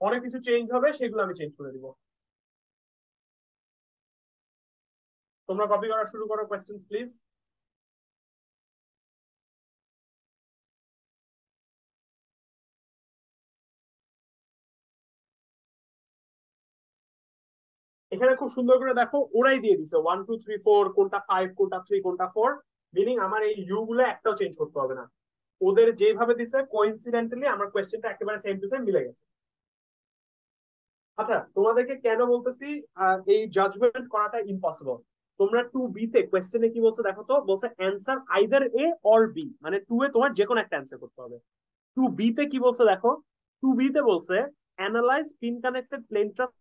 অনেক কিছু চেঞ্জ হবে, সেগুলো আমি চেঞ্জ করে দিব। তোমরা কপি করা শুরু করো কোয়েশ্চেন প্লিজ। এখানে খুব সুন্দর করে দেখো ওরাই দিয়ে দিছে 1 2 3 4 কোনটা 5 কোনটা 3 কোনটা 4, মিনিং আমার এই ইউ গুলো একটাও চেঞ্জ করতে হবে না। ওদের যেভাবে দিছে কোইন্সিডেন্টালি আমার কোয়েশ্চেনটা একেবারে সেম টু সেম মিলে গেছে। আচ্ছা তোমাদেরকে কেন বলতেছি এই জাজমেন্ট করাটা ইম্পসিবল। তোমরা 2B তে কোয়েশ্চেনে কি বলছে দেখো তো, বলছে answer either A or B, মানে 2 এ তোমার যে কোনো একটা অ্যান্সার করতে হবে। 2B তে কি বলছে দেখো, 2B তে বলছে অ্যানালাইজ পিন কানেক্টেড প্লেন ট্রাস